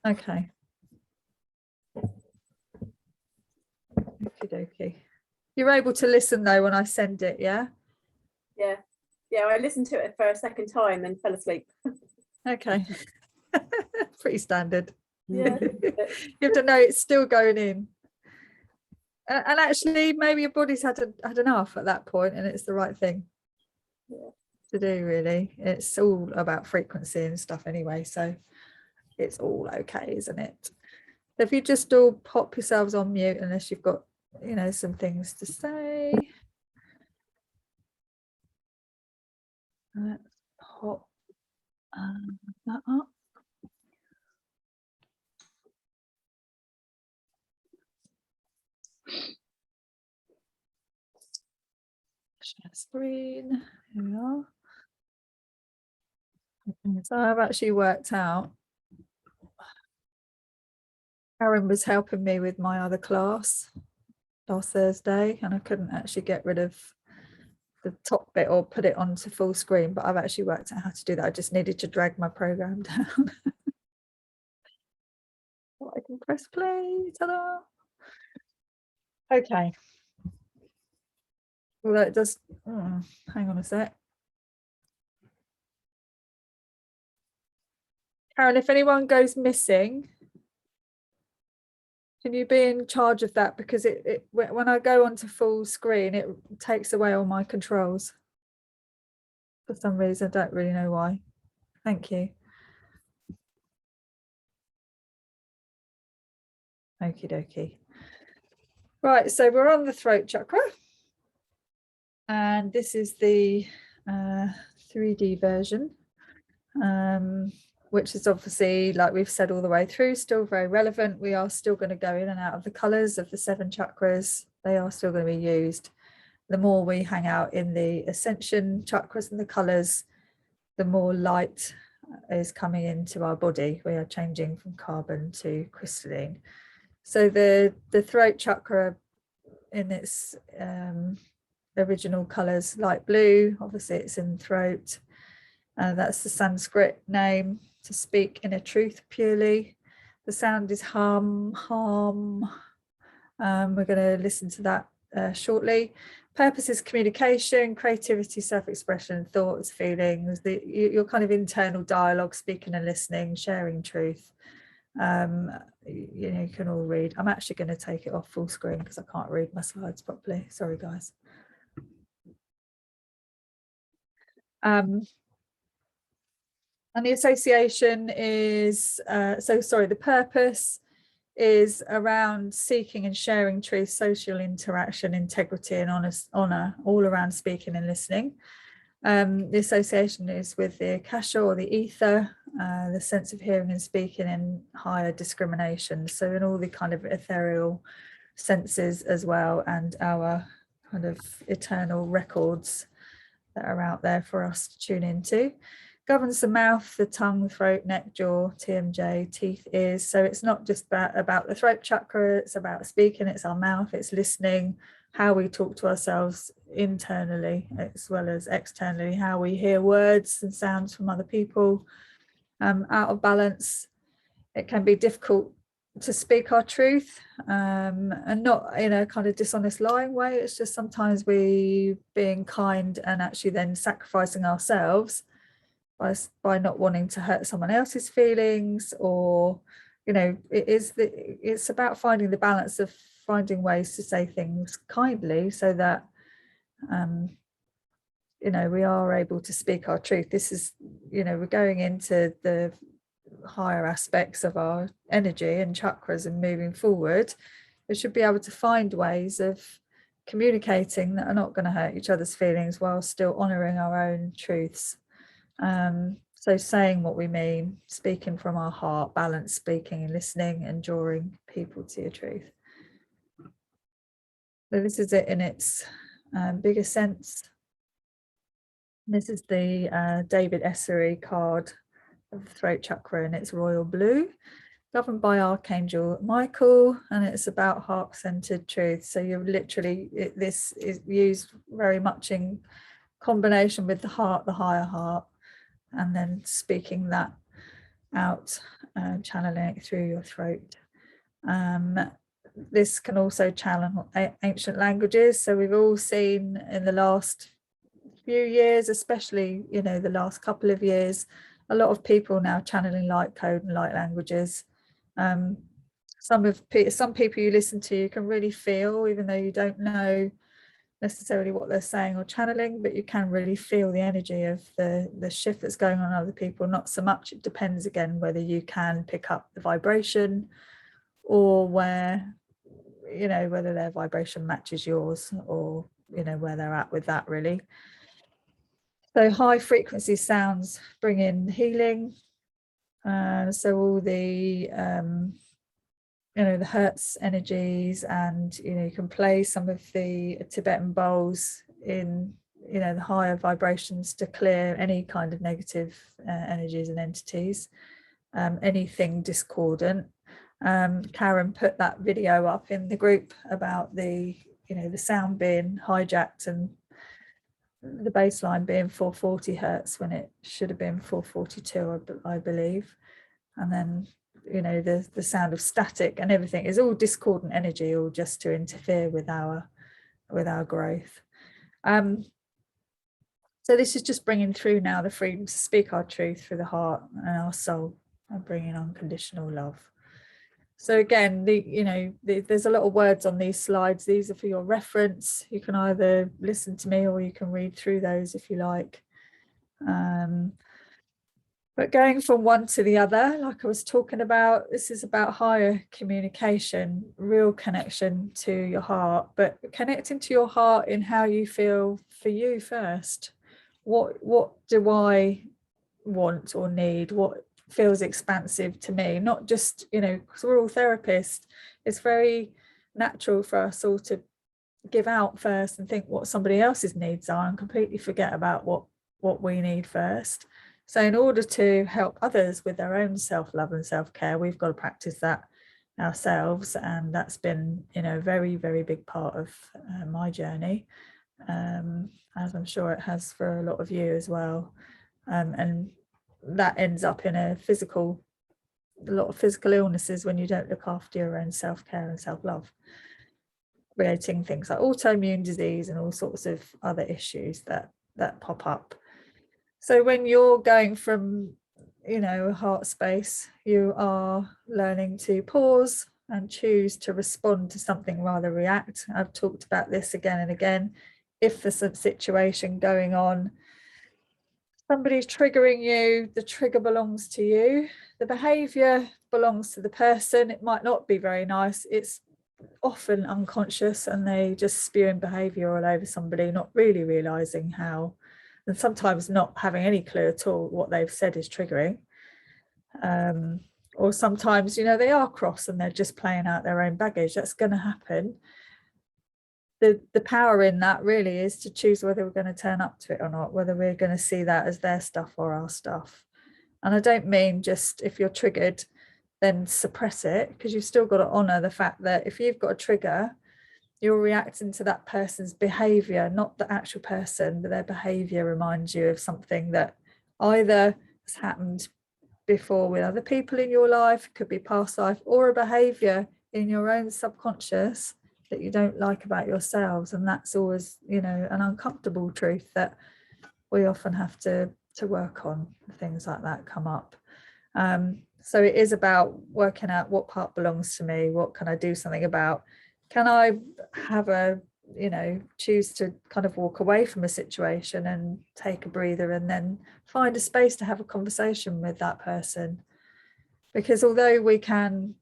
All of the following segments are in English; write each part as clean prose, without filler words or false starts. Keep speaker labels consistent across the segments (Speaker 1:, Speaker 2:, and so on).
Speaker 1: Okay. Okie dokie. You're able to listen though when I send it, yeah?
Speaker 2: Yeah. Yeah, I listened to it for a second time and fell asleep.
Speaker 1: Okay. Pretty standard.
Speaker 2: Yeah.
Speaker 1: You have to know it's still going in. And actually, maybe your body's had enough at that point, and it's the right thing to do, really. It's all about frequency and stuff anyway, so it's all okay, isn't it? If you just all pop yourselves on mute, unless you've got, you know, some things to say. Let's pop that up. Share screen. Here we are. So I've actually worked out. Karen was helping me with my other class last Thursday, and I couldn't actually get rid of the top bit or put it onto full screen, but I've actually worked out how to do that. I just needed to drag my program down. So I can press play. Ta-da! Okay. Well, it does. Hang on a sec. Karen, if anyone goes missing, can you be in charge of that? Because when I go onto full screen, it takes away all my controls. For some reason, I don't really know why. Thank you. Okie dokie. Right, so we're on the throat chakra. And this is the 3D version, which is obviously, like we've said all the way through, still very relevant. We are still going to go in and out of the colours of the 7 chakras. They are still going to be used. The more we hang out in the ascension chakras and the colours, the more light is coming into our body. We are changing from carbon to crystalline. So the throat chakra in its original colours, light blue, obviously it's in throat. That's the Sanskrit name to speak in a truth purely. The sound is hum, hum. We're going to listen to that shortly. Purpose is communication, creativity, self-expression, thoughts, feelings, your kind of internal dialogue, speaking and listening, sharing truth. You know, you can all read. I'm actually going to take it off full screen because I can't read my slides properly. Sorry, guys. And the association is, the purpose is around seeking and sharing truth, social interaction, integrity and honour, all around speaking and listening. The association is with the akasha or the ether, the sense of hearing and speaking in higher discrimination. So in all the kind of ethereal senses as well, and our kind of eternal records that are out there for us to tune into. Governs the mouth, the tongue, throat, neck, jaw, TMJ, teeth, ears. So it's not just about the throat chakra, it's about speaking, it's our mouth, it's listening, how we talk to ourselves internally as well as externally, how we hear words and sounds from other people. Out of balance, it can be difficult to speak our truth, and not in a kind of dishonest lying way. It's just sometimes we being kind and actually then sacrificing ourselves by not wanting to hurt someone else's feelings, or you know, it's about finding the balance of finding ways to say things kindly so that you know, we are able to speak our truth. This is, you know, we're going into the higher aspects of our energy and chakras and moving forward. We should be able to find ways of communicating that are not going to hurt each other's feelings while still honouring our own truths. So saying what we mean, speaking from our heart, balance speaking and listening, and drawing people to your truth. So this is it in its bigger sense. This is the David Essery card of the throat chakra, and it's royal blue, governed by Archangel Michael, and it's about heart-centered truth. So you're literally, this is used very much in combination with the heart, the higher heart, and then speaking that out channeling it through your throat. This can also channel ancient languages. So we've all seen in the last few years, especially, you know, the last couple of years, a lot of people now channeling light code and light languages. Some people you listen to, you can really feel, even though you don't know necessarily what they're saying or channeling, but you can really feel the energy of the shift that's going on in other people. Not so much, it depends again whether you can pick up the vibration or where, you know, whether their vibration matches yours, or, you know, where they're at with that really. So high frequency sounds bring in healing. So all the you know, the hertz energies, and, you know, you can play some of the Tibetan bowls in, you know, the higher vibrations to clear any kind of negative energies and entities, anything discordant. Karen put that video up in the group about the, you know, the sound being hijacked and the baseline being 440 hertz when it should have been 442, I believe. And then, you know, the sound of static and everything is all discordant energy, all just to interfere with our growth. So this is just bringing through now the freedom to speak our truth through the heart and our soul, and bringing unconditional love. So again, there's a lot of words on these slides. These are for your reference. You can either listen to me or you can read through those if you like. But going from one to the other, like I was talking about, this is about higher communication, real connection to your heart, but connecting to your heart in how you feel for you first. What do I want or need? What feels expansive to me? Not just, you know, because we're all therapists, it's very natural for us all to give out first and think what somebody else's needs are and completely forget about what we need first. So in order to help others with their own self-love and self-care, we've got to practice that ourselves. And that's been, you know, a very, very big part of my journey, as I'm sure it has for a lot of you as well. And that ends up in a lot of physical illnesses when you don't look after your own self-care and self-love, creating things like autoimmune disease and all sorts of other issues that pop up. So when you're going from, you know, a heart space, you are learning to pause and choose to respond to something rather react. I've talked about this again and again. If there's a situation going on, somebody's triggering you, the trigger belongs to you. The behavior belongs to the person. It might not be very nice. It's often unconscious, and they just spewing behavior all over somebody, not really realizing how, and sometimes not having any clue at all what they've said is triggering. Or sometimes, you know, they are cross and they're just playing out their own baggage. That's going to happen. The power in that really is to choose whether we're going to turn up to it or not, whether we're going to see that as their stuff or our stuff. And I don't mean just if you're triggered, then suppress it, because you've still got to honor the fact that if you've got a trigger, you're reacting to that person's behavior, not the actual person, but their behavior reminds you of something that either has happened before with other people in your life, could be past life, or a behavior in your own subconscious that you don't like about yourselves. And that's always, you know, an uncomfortable truth that we often have to work on. Things like that come up. So it is about working out what part belongs to me, what can I do something about. Can I have choose to kind of walk away from a situation and take a breather, and then find a space to have a conversation with that person? Because although we can,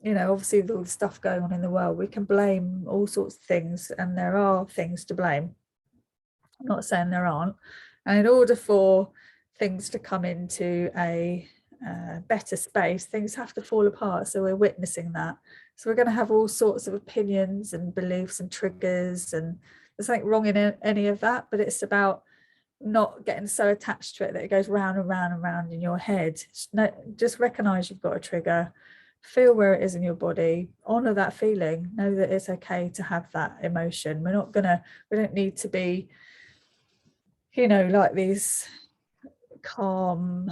Speaker 1: you know, obviously with all the stuff going on in the world, we can blame all sorts of things, and there are things to blame. I'm not saying there aren't. And in order for things to come into a better space, things have to fall apart. So we're witnessing that. So we're going to have all sorts of opinions and beliefs and triggers, and there's nothing wrong in any of that, but it's about not getting so attached to it that it goes round and round and round in your head. Just recognize you've got a trigger, feel where it is in your body, honor that feeling, know that it's okay to have that emotion. We don't need to be, you know, like these calm,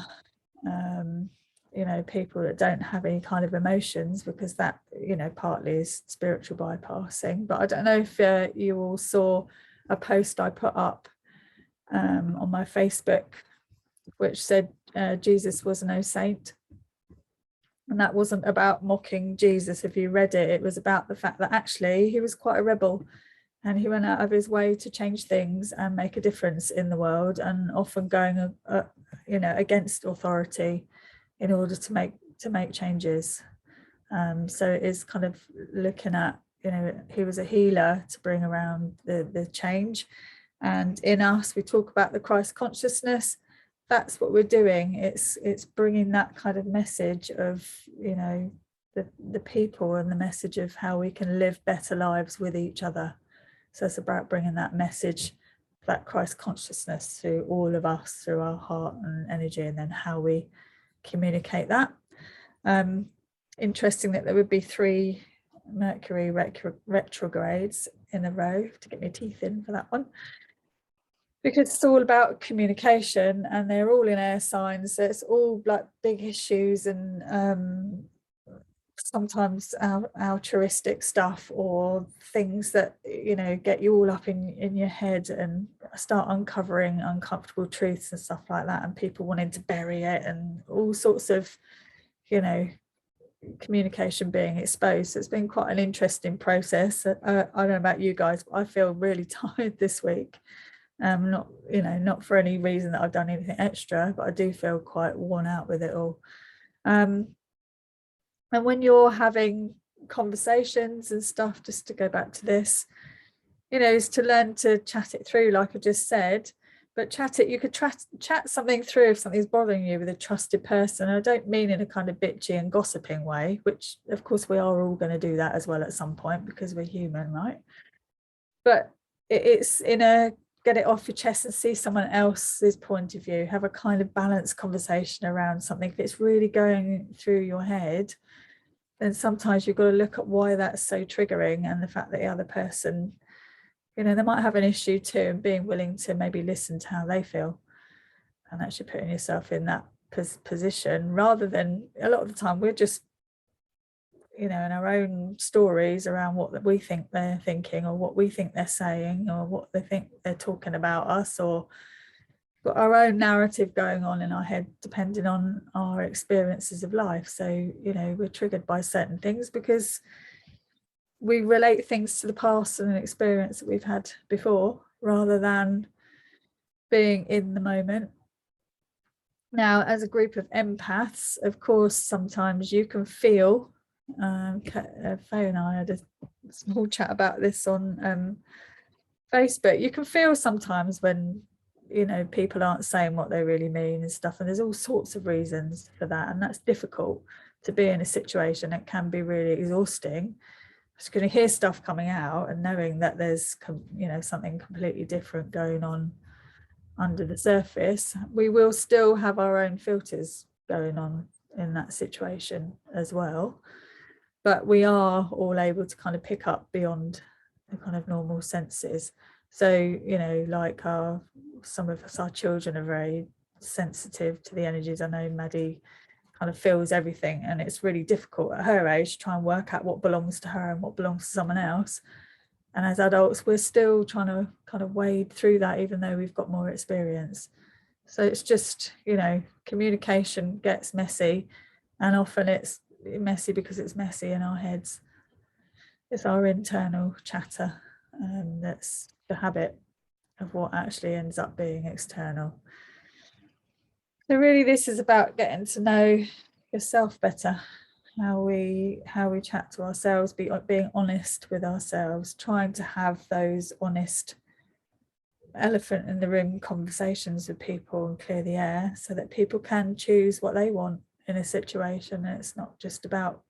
Speaker 1: you know, people that don't have any kind of emotions, because that, you know, partly is spiritual bypassing. But I don't know if you all saw a post I put up on my Facebook, which said Jesus was no saint. And that wasn't about mocking Jesus. If you read it, it was about the fact that actually he was quite a rebel, and he went out of his way to change things and make a difference in the world, and often going you know, against authority in order to make changes. So it is kind of looking at, you know, he was a healer to bring around the change. And in us, we talk about the Christ consciousness. That's what we're doing. It's bringing that kind of message of, you know, the people, and the message of how we can live better lives with each other. So it's about bringing that message, that Christ consciousness, to all of us through our heart and energy, and then how we communicate that. Interesting that there would be 3 Mercury retrogrades in a row, to get my teeth in for that one, because it's all about communication, and they're all in air signs. So it's all like big issues, and sometimes altruistic stuff, or things that, you know, get you all up in your head and start uncovering uncomfortable truths and stuff like that, and people wanting to bury it, and all sorts of, you know, communication being exposed. So it's been quite an interesting process. I don't know about you guys, but I feel really tired this week. Not, you know, not for any reason that I've done anything extra, but I do feel quite worn out with it all. And when you're having conversations and stuff, just to go back to this, you know, is to learn to chat it through, like I just said. But you could chat something through if something's bothering you with a trusted person. I don't mean in a kind of bitchy and gossiping way, which of course we are all going to do that as well at some point, because we're human, right? But it's in a get it off your chest and see someone else's point of view, have a kind of balanced conversation around something. If it's really going through your head, then sometimes you've got to look at why that's so triggering, and the fact that the other person, you know, they might have an issue too, and being willing to maybe listen to how they feel, and actually putting yourself in that position, rather than, a lot of the time we're just, you know, in our own stories around what we think they're thinking, or what we think they're saying, or what they think they're talking about us, or got our own narrative going on in our head, depending on our experiences of life. So, you know, we're triggered by certain things because we relate things to the past and an experience that we've had before, rather than being in the moment. Now, as a group of empaths, of course, sometimes you can feel, Faye and I had a small chat about this on Facebook, you can feel sometimes when, you know, people aren't saying what they really mean and stuff, and there's all sorts of reasons for that, and that's difficult to be in a situation. It can be really exhausting. Just going to hear stuff coming out and knowing that there's, you know, something completely different going on under the surface. We will still have our own filters going on in that situation as well, but we are all able to kind of pick up beyond the kind of normal senses. So, you know, like some of us, our children are very sensitive to the energies. I know Maddie kind of feels everything, and it's really difficult at her age to try and work out what belongs to her and what belongs to someone else. And as adults, we're still trying to kind of wade through that, even though we've got more experience. So it's just, you know, communication gets messy, and often it's messy because it's messy in our heads. It's our internal chatter, and that's the habit of what actually ends up being external. So really, this is about getting to know yourself better, how we chat to ourselves, being honest with ourselves, trying to have those honest elephant in the room conversations with people and clear the air, so that people can choose what they want in a situation. And it's not just about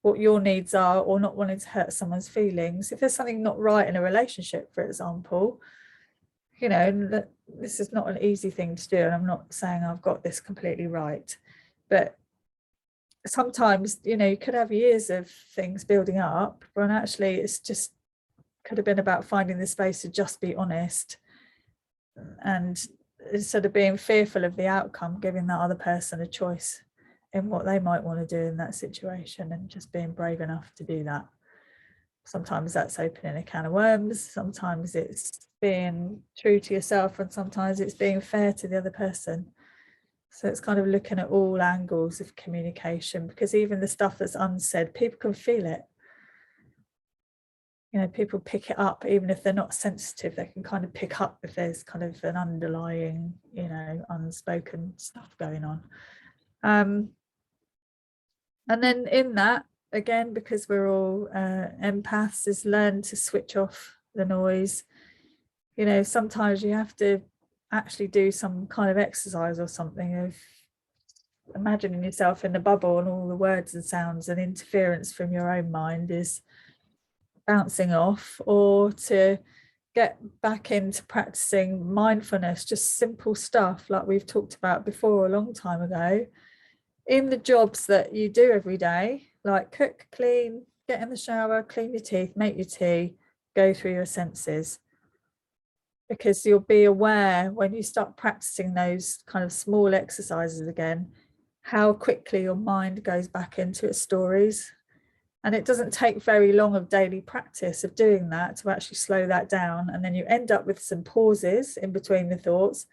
Speaker 1: what your needs are, or not wanting to hurt someone's feelings. If there's something not right in a relationship, for example, you know, this is not an easy thing to do, and I'm not saying I've got this completely right, but sometimes, you know, you could have years of things building up, when actually it's just could have been about finding the space to just be honest, and instead of being fearful of the outcome, giving that other person a choice in what they might want to do in that situation, and just being brave enough to do that. Sometimes that's opening a can of worms, sometimes it's being true to yourself, and sometimes it's being fair to the other person. So it's kind of looking at all angles of communication, because even the stuff that's unsaid, people can feel it. You know, people pick it up, even if they're not sensitive, they can kind of pick up if there's kind of an underlying, you know, unspoken stuff going on. And then in that, again, because we're all empaths, is learn to switch off the noise. You know, sometimes you have to actually do some kind of exercise or something of imagining yourself in the bubble, and all the words and sounds and interference from your own mind is bouncing off, or to get back into practicing mindfulness, just simple stuff like we've talked about before a long time ago, in the jobs that you do every day, like cook, clean, get in the shower, clean your teeth, make your tea, go through your senses. Because you'll be aware when you start practicing those kind of small exercises again, how quickly your mind goes back into its stories. And it doesn't take very long of daily practice of doing that to actually slow that down. And then you end up with some pauses in between the thoughts.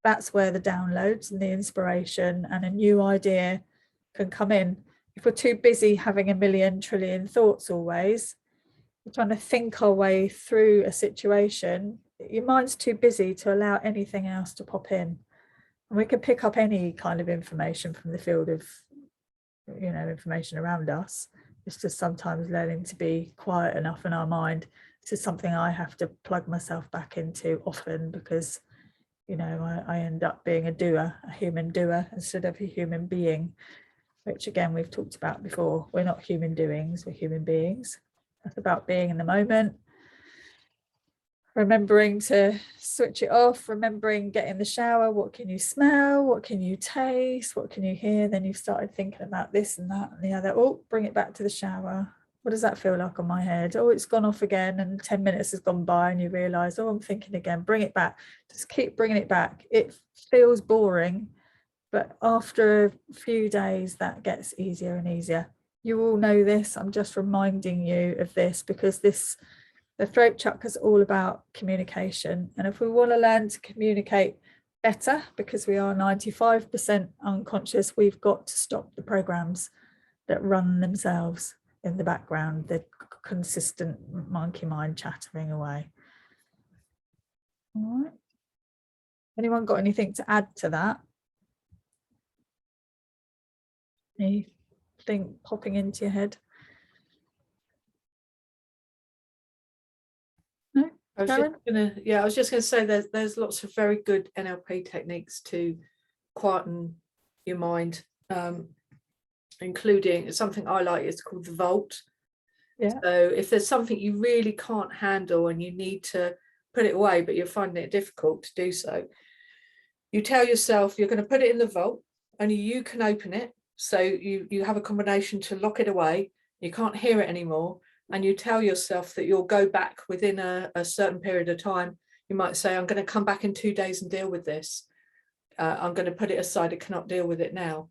Speaker 1: That's where the downloads and the inspiration and a new idea can come in. If we're too busy having a million trillion thoughts always, we're trying to think our way through a situation, your mind's too busy to allow anything else to pop in. And we can pick up any kind of information from the field of, you know, information around us. It's just sometimes learning to be quiet enough in our mind. This is something I have to plug myself back into often, because, you know, I end up being a doer, a human doer, instead of a human being, which again, we've talked about before. We're not human doings, we're human beings. That's about being in the moment, remembering to switch it off, remembering get in the shower, what can you smell, what can you taste, what can you hear? Then you've started thinking about this and that and the other. Oh, bring it back to the shower. What does that feel like on my head? Oh, it's gone off again, and 10 minutes has gone by and you realize, oh, I'm thinking again. Bring it back. Just keep bringing it back. It feels boring, but after a few days that gets easier and easier. You all know this. I'm just reminding you of this, because the throat chakra is all about communication. And if we want to learn to communicate better, because we are 95% unconscious, we've got to stop the programs that run themselves in the background, the consistent monkey mind chattering away. All right. Anyone got anything to add to that? Anything popping into your head? No?
Speaker 3: I was just going to say there's lots of very good NLP techniques to quieten your mind, including something I like. It's called the vault.
Speaker 1: Yeah.
Speaker 3: So if there's something you really can't handle and you need to put it away, but you're finding it difficult to do so, you tell yourself you're going to put it in the vault. Only you can open it. So you have a combination to lock it away. You can't hear it anymore. And you tell yourself that you'll go back within a certain period of time. You might say, I'm going to come back in 2 days and deal with this. I'm going to put it aside. I cannot deal with it now.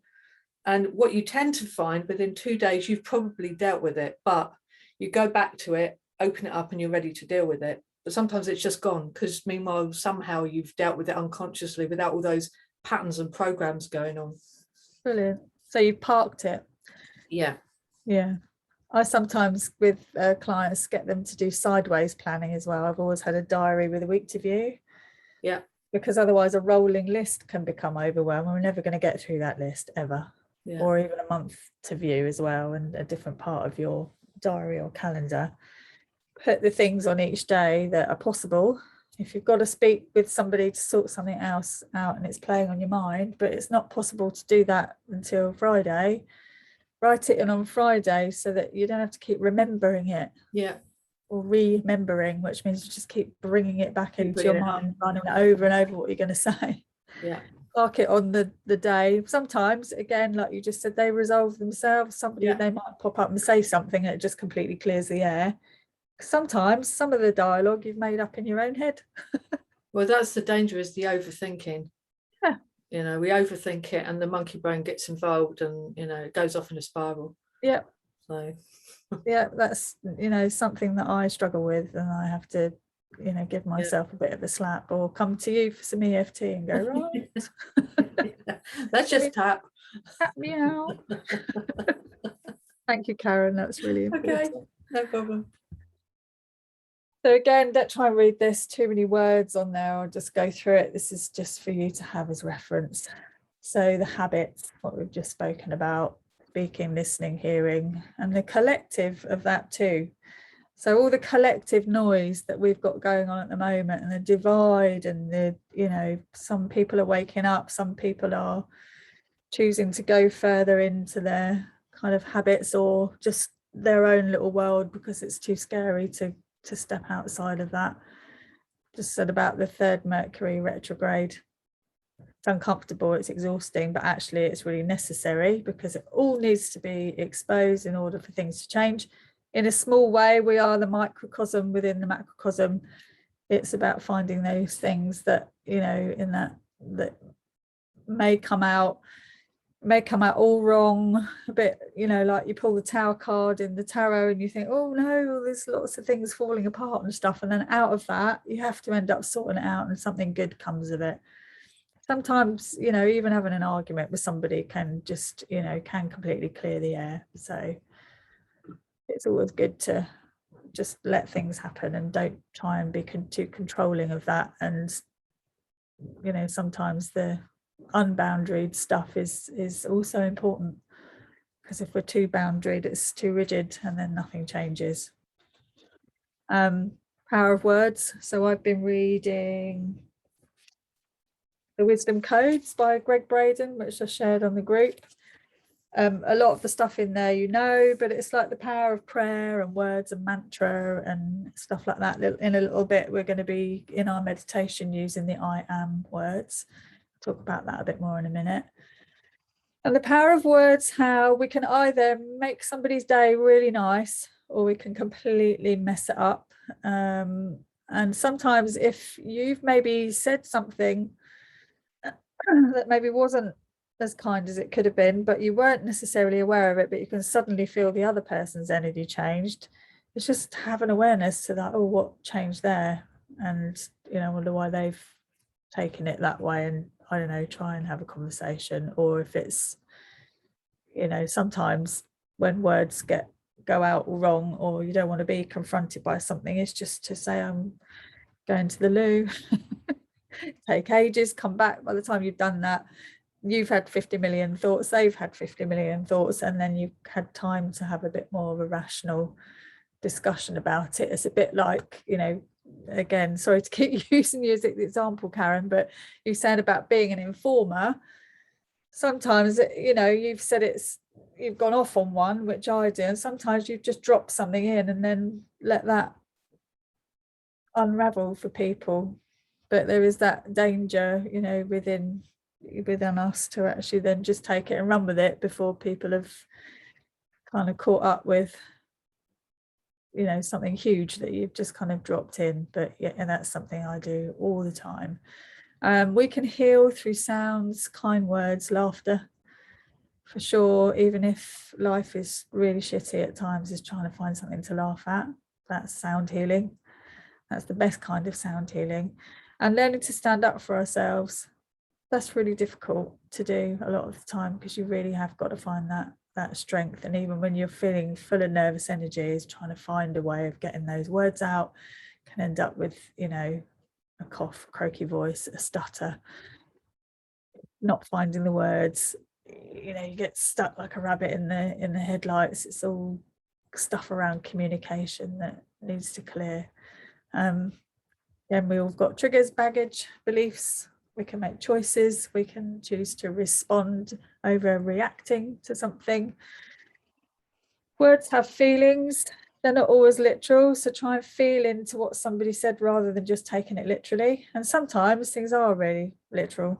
Speaker 3: And what you tend to find, within 2 days, you've probably dealt with it, but you go back to it, open it up, and you're ready to deal with it. But sometimes it's just gone, because meanwhile, somehow you've dealt with it unconsciously without all those patterns and programs going on.
Speaker 1: Brilliant. So you parked it.
Speaker 3: Yeah.
Speaker 1: Yeah. I sometimes with clients get them to do sideways planning as well. I've always had a diary with a week to view.
Speaker 3: Yeah.
Speaker 1: Because otherwise a rolling list can become overwhelming. We're never going to get through that list ever. Yeah. Or even a month to view as well, and a different part of your diary or calendar. Put the things on each day that are possible. If you've got to speak with somebody to sort something else out and it's playing on your mind, but it's not possible to do that until Friday, write it in on Friday so that you don't have to keep remembering it.
Speaker 3: Yeah.
Speaker 1: Or remembering, which means you just keep bringing it back into your mind, running over and over what you're going to say.
Speaker 3: Yeah.
Speaker 1: Park it on the day. Sometimes, again, like you just said, they resolve themselves. Somebody, they might pop up and say something and it just completely clears the air. Sometimes some of the dialogue you've made up in your own head.
Speaker 3: Well, that's the danger, is the overthinking.
Speaker 1: Yeah.
Speaker 3: You know, we overthink it and the monkey brain gets involved and, you know, it goes off in a spiral.
Speaker 1: Yeah.
Speaker 3: So
Speaker 1: Yeah, that's, you know, something that I struggle with, and I have to, you know, give myself a bit of a slap or come to you for some EFT and go, right.
Speaker 3: Let's just tap.
Speaker 1: Tap me out. Thank you, Karen. That's really important.
Speaker 3: Okay, no problem.
Speaker 1: So again, don't try and read this, too many words on there. I'll just go through it. This is just for you to have as reference. So the habits, what we've just spoken about, speaking, listening, hearing, and the collective of that too. So all the collective noise that we've got going on at the moment, and the divide, and the, you know, some people are waking up, some people are choosing to go further into their kind of habits or just their own little world because it's too scary to step outside of that. Just said about the 3rd Mercury retrograde. It's uncomfortable, it's exhausting, but actually it's really necessary because it all needs to be exposed in order for things to change. In a small way, we are the microcosm within the macrocosm. It's about finding those things that, you know, in that may come out all wrong, a bit, you know, like you pull the Tower card in the tarot and you think, oh no, there's lots of things falling apart and stuff, and then out of that you have to end up sorting it out and something good comes of it. Sometimes, you know, even having an argument with somebody can just, you know, can completely clear the air. So it's always good to just let things happen and don't try and be too controlling of that. And, you know, sometimes the unboundaried stuff is also important, because if we're too boundaried, it's too rigid and then nothing changes. Power of words. So I've been reading The Wisdom Codes by Greg Braden, which I shared on the group. A lot of the stuff in there, you know, but it's like the power of prayer and words and mantra and stuff like that. In a little bit, we're going to be in our meditation using the I am words. Talk about that a bit more in a minute. And the power of words, how we can either make somebody's day really nice or we can completely mess it up. And sometimes if you've maybe said something that maybe wasn't as kind as it could have been, but you weren't necessarily aware of it, but you can suddenly feel the other person's energy changed. It's just have an awareness to that, oh, what changed there? And, you know, I wonder why they've taken it that way, and I don't know, try and have a conversation. Or if it's, you know, sometimes when words go out wrong or you don't want to be confronted by something, it's just to say, I'm going to the loo. Take ages, come back. By the time you've done that, you've had 50 million thoughts, they've had 50 million thoughts, and then you've had time to have a bit more of a rational discussion about it. It's a bit like, you know, again, sorry to keep using you as the example, Karen, but you said about being an informer. Sometimes, you know, you've said you've gone off on one, which I do, and sometimes you've just dropped something in and then let that unravel for people. But there is that danger, you know, within us to actually then just take it and run with it before people have kind of caught up with, you know, something huge that you've just kind of dropped in. But yeah, and that's something I do all the time. We can heal through sounds, kind words, laughter, for sure. Even if life is really shitty at times, is trying to find something to laugh at. That's sound healing. That's the best kind of sound healing. And learning to stand up for ourselves. That's really difficult to do a lot of the time, because you really have got to find that strength. And even when you're feeling full of nervous energies, trying to find a way of getting those words out can end up with, you know, a cough, croaky voice, a stutter, not finding the words. You know, you get stuck like a rabbit in the headlights. It's all stuff around communication that needs to clear. Then we all got triggers, baggage, beliefs. We can make choices. We can choose to respond over reacting to something. Words have feelings. They're not always literal. So try and feel into what somebody said rather than just taking it literally. And sometimes things are really literal,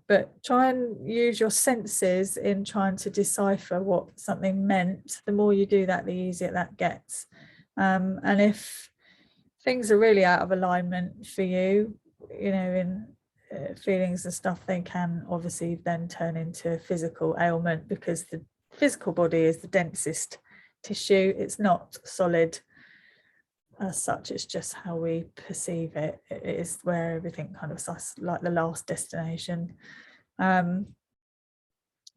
Speaker 1: but try and use your senses in trying to decipher what something meant. The more you do that, the easier that gets. And if things are really out of alignment for you, you know, feelings and stuff, they can obviously then turn into physical ailment, because the physical body is the densest tissue. It's not solid as such, it's just how we perceive it. It is where everything kind of like the last destination.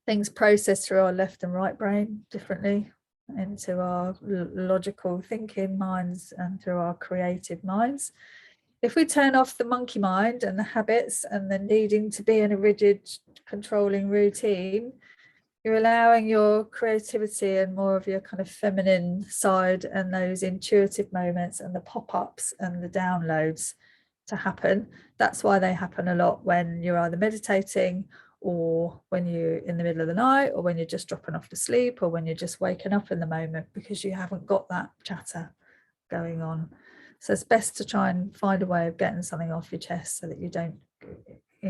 Speaker 1: Things process through our left and right brain differently into our logical thinking minds and through our creative minds. If we turn off the monkey mind and the habits and the needing to be in a rigid controlling routine, you're allowing your creativity and more of your kind of feminine side and those intuitive moments and the pop-ups and the downloads to happen. That's why they happen a lot when you're either meditating, or when you're in the middle of the night, or when you're just dropping off to sleep, or when you're just waking up in the moment, because you haven't got that chatter going on. So it's best to try and find a way of getting something off your chest so that you don't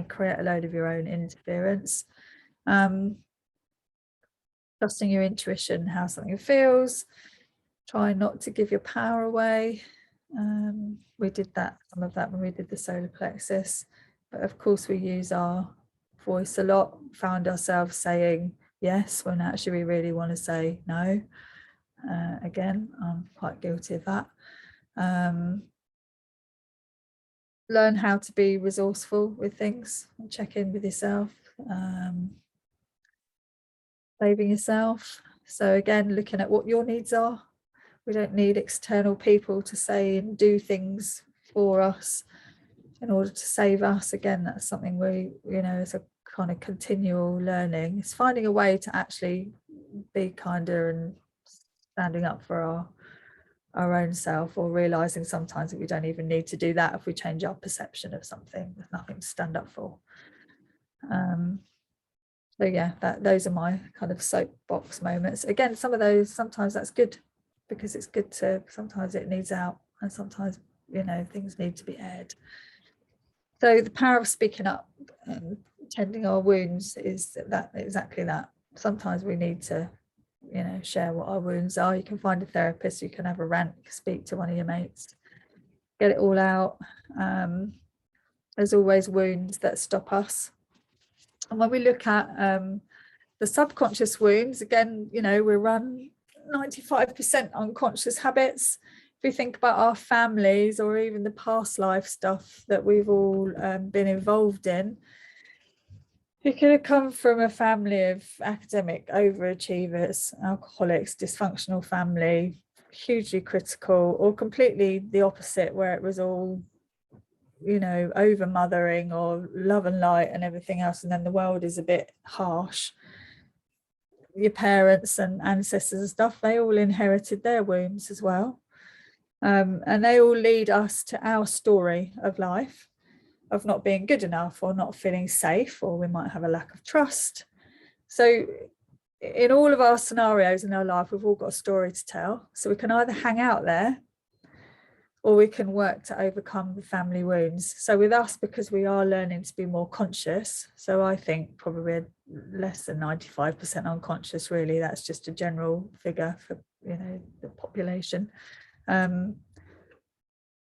Speaker 1: create a load of your own interference. Trusting your intuition, how something feels. Try not to give your power away. We did that, some of that when we did the solar plexus, but of course we use our voice a lot. Found ourselves saying yes when actually we really want to say no. Again, I'm quite guilty of that. Learn how to be resourceful with things and check in with yourself. Saving yourself. So again, looking at what your needs are. We don't need external people to say and do things for us in order to save us. Again, that's something we, it's a kind of continual learning. It's finding a way to actually be kinder and standing up for our own self, or realizing sometimes that we don't even need to do that if we change our perception of something. There's nothing to stand up for. So yeah, those are my kind of soapbox moments. Again, some of those, sometimes that's good, because it's good to, sometimes it needs out, and sometimes, things need to be aired. So the power of speaking up and tending our wounds is that, exactly that. Sometimes we need to, share what our wounds are. You can find a therapist, you can have a rant, you can speak to one of your mates, get it all out. There's always wounds that stop us. And when we look at the subconscious wounds, again, we run 95% unconscious habits. If we think about our families, or even the past life stuff that we've all been involved in, it could have come from a family of academic overachievers, alcoholics, dysfunctional family, hugely critical, or completely the opposite, where it was all, over mothering or love and light and everything else, and then the world is a bit harsh. Your parents and ancestors and stuff, they all inherited their wounds as well, and they all lead us to our story of life, of not being good enough, or not feeling safe, or we might have a lack of trust. So in all of our scenarios in our life, we've all got a story to tell. So we can either hang out there, or we can work to overcome the family wounds. So with us, because we are learning to be more conscious, so I think probably less than 95% unconscious, really, that's just a general figure for the population,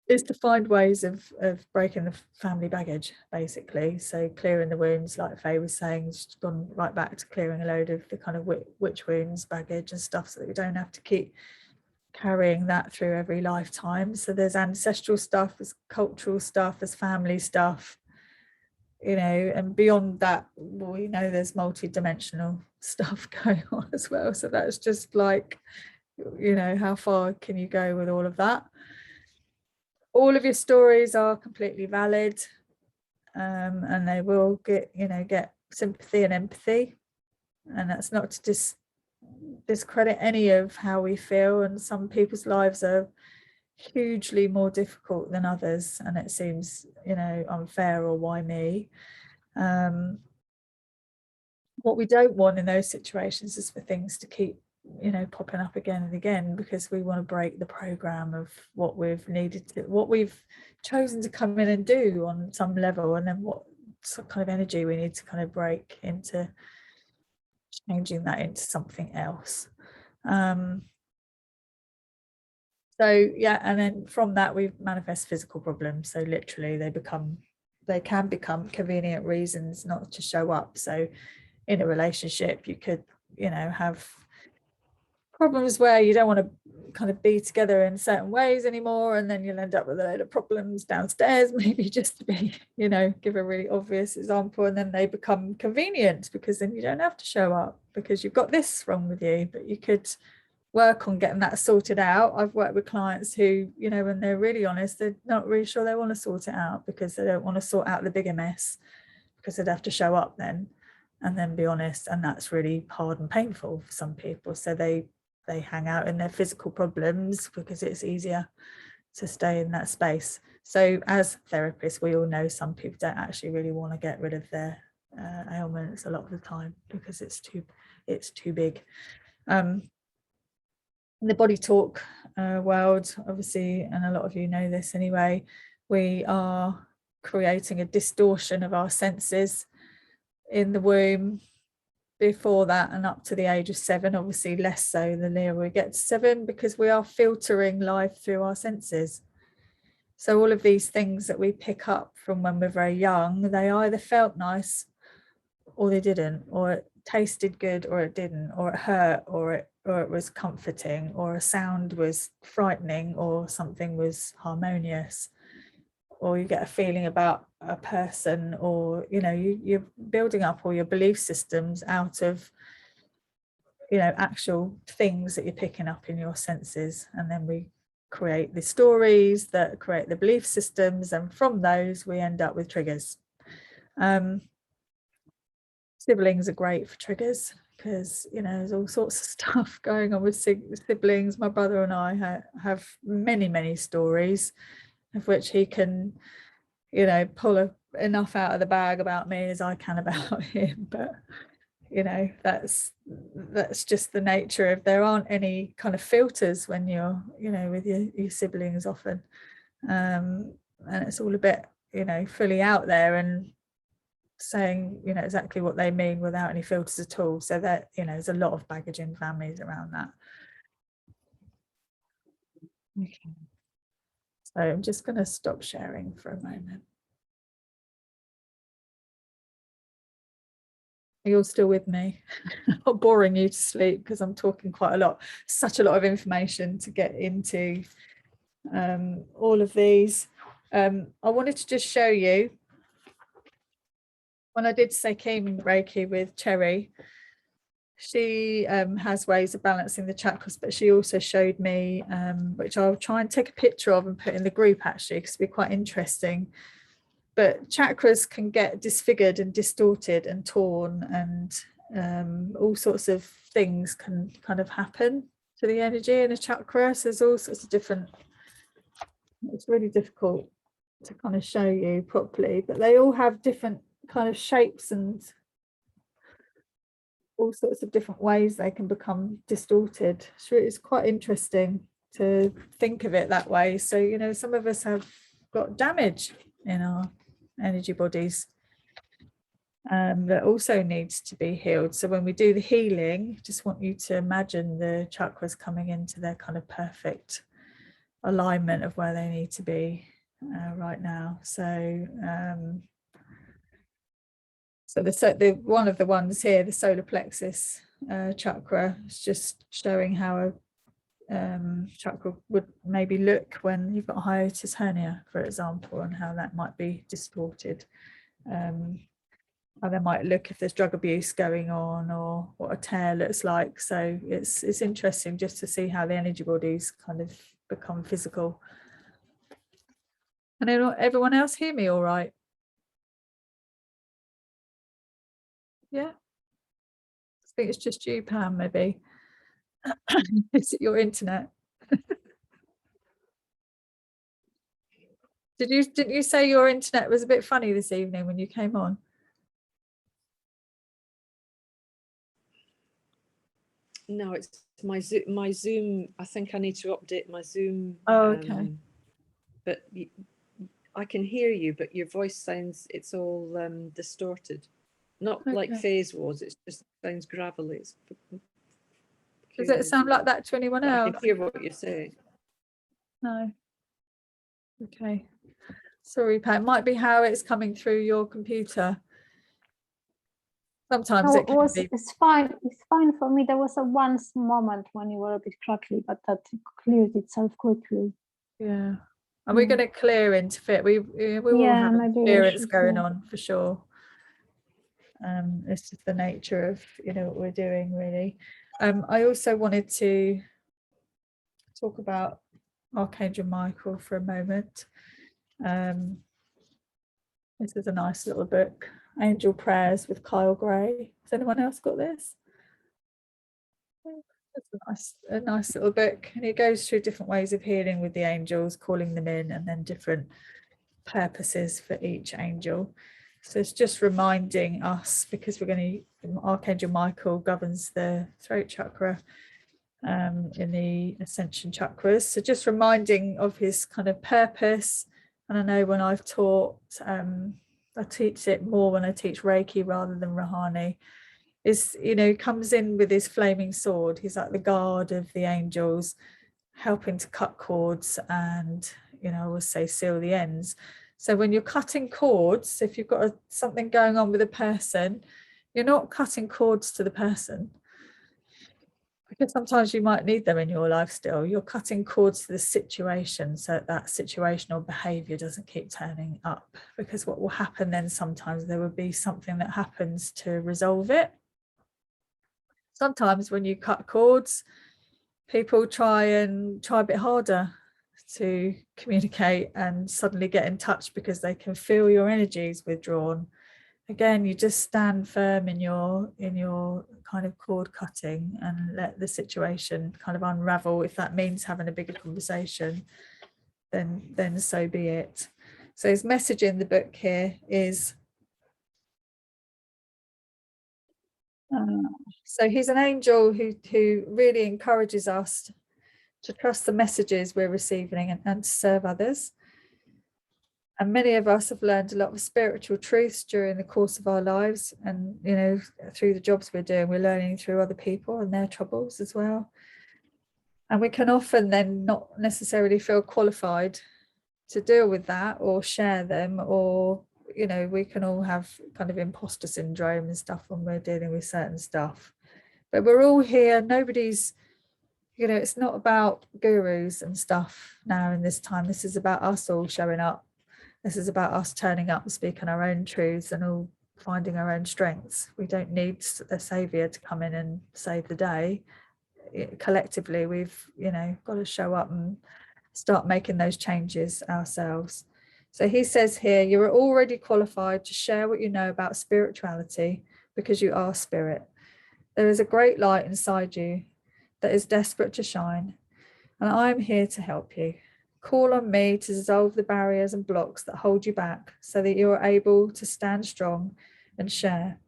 Speaker 1: is to find ways of breaking the family baggage, basically. So clearing the wounds, like Faye was saying, just gone right back to clearing a load of the kind of witch wounds, baggage and stuff, so that we don't have to keep carrying that through every lifetime. So there's ancestral stuff, there's cultural stuff, there's family stuff, and beyond that, we know there's multi-dimensional stuff going on as well. So that's just like, how far can you go with all of that? All of your stories are completely valid, and they will get sympathy and empathy, and that's not to discredit any of how we feel. And some people's lives are hugely more difficult than others, and it seems unfair, or why me. What we don't want in those situations is for things to keep popping up again and again, because we want to break the program of what we've chosen to come in and do on some level, and then what kind of energy we need to kind of break into changing that into something else. So yeah, and then from that we manifest physical problems. So literally they become they can become convenient reasons not to show up. So in a relationship, you could, you know, have problems where you don't want to kind of be together in certain ways anymore, and then you'll end up with a load of problems downstairs, maybe, just to be, you know, give a really obvious example, and then they become convenient because then you don't have to show up because you've got this wrong with you. But you could work on getting that sorted out. I've worked with clients who, you know, when they're really honest, they're not really sure they want to sort it out because they don't want to sort out the bigger mess, because they'd have to show up then and then be honest, and that's really hard and painful for some people. So they hang out in their physical problems because it's easier to stay in that space. So as therapists, we all know some people don't actually really want to get rid of their ailments a lot of the time because it's too big. In the body talk world, obviously, and a lot of you know this anyway, we are creating a distortion of our senses in the womb before that and up to the age of 7, obviously less so the nearer we get to 7, because we are filtering life through our senses. So all of these things that we pick up from when we're very young, they either felt nice or they didn't, or it tasted good or it didn't, or it hurt or it was comforting, or a sound was frightening or something was harmonious, or you get a feeling about a person, or, you know, you're building up all your belief systems out of, you know, actual things that you're picking up in your senses. And then we create the stories that create the belief systems, and from those we end up with triggers. Siblings are great for triggers because, you know, there's all sorts of stuff going on with siblings. My brother and I have many stories of which he can, you know, pull enough out of the bag about me as I can about him. But, you know, that's just the nature of, there aren't any kind of filters when you're, you know, with your siblings often, and it's all a bit, you know, fully out there and saying, you know, exactly what they mean without any filters at all. So that, you know, there's a lot of baggage in families around that. Okay. So I'm just going to stop sharing for a moment. Are you all still with me? I'm not boring you to sleep because I'm talking quite a lot, such a lot of information to get into all of these. I wanted to just show you, when I did Sekim Reiki with Cherry, she has ways of balancing the chakras, but she also showed me, which I'll try and take a picture of and put in the group actually, because it'll be quite interesting. But chakras can get disfigured and distorted and torn, and all sorts of things can kind of happen to the energy in a chakra. So there's all sorts of different, it's really difficult to kind of show you properly, but they all have different kind of shapes and all sorts of different ways they can become distorted. So it's quite interesting to think of it that way. So, you know, some of us have got damage in our energy bodies that also needs to be healed. So when we do the healing, just want you to imagine the chakras coming into their kind of perfect alignment of where they need to be right now. So so the one of the ones here, the solar plexus chakra, is just showing how a chakra would maybe look when you've got a hiatus hernia, for example, and how that might be distorted. How they might look if there's drug abuse going on, or what a tear looks like. So it's interesting just to see how the energy bodies kind of become physical. And everyone else hear me all right? Yeah, I think it's just you, Pam, maybe. Is it your internet? Didn't you say your internet was a bit funny this evening when you came on?
Speaker 4: No, it's my Zoom. I think I need to update my Zoom.
Speaker 1: Oh, okay.
Speaker 4: But I can hear you, but your voice sounds, it's all distorted. Not like
Speaker 1: Okay.
Speaker 4: Faye's was, it just sounds gravelly. It's
Speaker 1: Does it sound like that to anyone
Speaker 4: but I
Speaker 1: else?
Speaker 4: can hear what you're saying.
Speaker 1: No. Okay. Sorry, Pat, it might be how it's coming through your computer. Sometimes
Speaker 5: No,
Speaker 1: it can be.
Speaker 5: it's fine. It's fine for me. There was a once moment when you were a bit crackly, but that cleared itself quickly.
Speaker 1: Yeah. And we're
Speaker 5: Yeah.
Speaker 1: going to clear into fit. We will
Speaker 5: Yeah,
Speaker 1: have
Speaker 5: maybe we
Speaker 1: clearance
Speaker 5: should,
Speaker 1: going
Speaker 5: yeah.
Speaker 1: on for sure. It's just the nature of, what we're doing really. I also wanted to talk about Archangel Michael for a moment. This is a nice little book, Angel Prayers with Kyle Gray. Has anyone else got this? It's a nice little book, and it goes through different ways of healing with the angels, calling them in, and then different purposes for each angel. So it's just reminding us, because we're going to, Archangel Michael governs the throat chakra in the ascension chakras. So just reminding of his kind of purpose. And I know when I've taught, I teach it more when I teach Reiki rather than Rahani, is, comes in with his flaming sword. He's like the guard of the angels, helping to cut cords and, I always say seal the ends. So when you're cutting cords, if you've got something going on with a person, you're not cutting cords to the person, because sometimes you might need them in your life still. You're cutting cords to the situation, so that situational behavior doesn't keep turning up, because what will happen then, sometimes there will be something that happens to resolve it. Sometimes when you cut cords, people try a bit harder to communicate and suddenly get in touch because they can feel your energies withdrawn. Again, you just stand firm in your kind of cord cutting and let the situation kind of unravel. If that means having a bigger conversation, then so be it. So his message in the book here is, so he's an angel who really encourages us to trust the messages we're receiving and to serve others. And many of us have learned a lot of spiritual truths during the course of our lives. And, through the jobs we're doing, we're learning through other people and their troubles as well. And we can often then not necessarily feel qualified to deal with that or share them, or, we can all have kind of imposter syndrome and stuff when we're dealing with certain stuff. But we're all here. Nobody's, it's not about gurus and stuff now in this time. This is about us all showing up. This is about us turning up and speaking our own truths and all finding our own strengths. We don't need a saviour to come in and save the day. Collectively, we've, got to show up and start making those changes ourselves. So he says here, you are already qualified to share what you know about spirituality, because you are spirit. There is a great light inside you that is desperate to shine, and I am here to help you. Call on me to dissolve the barriers and blocks that hold you back, so that you are able to stand strong and share.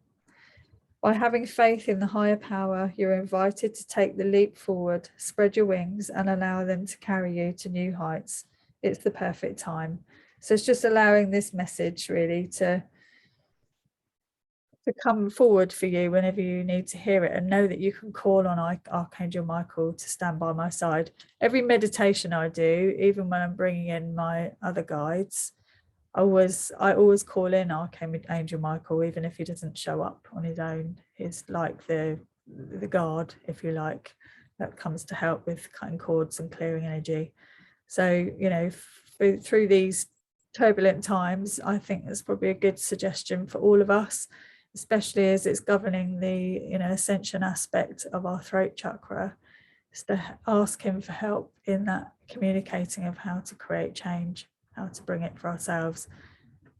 Speaker 1: By having faith in the higher power, you're invited to take the leap forward, spread your wings, and allow them to carry you to new heights. It's the perfect time. So it's just allowing this message really to come forward for you whenever you need to hear it, and know that you can call on Archangel Michael to stand by my side. Every meditation I do, even when I'm bringing in my other guides, I always call in Archangel Michael, even if he doesn't show up on his own. He's like the guard, if you like, that comes to help with cutting cords and clearing energy. So, through these turbulent times, I think that's probably a good suggestion for all of us, especially as it's governing the ascension aspect of our throat chakra, is to ask him for help in that communicating of how to create change, how to bring it for ourselves,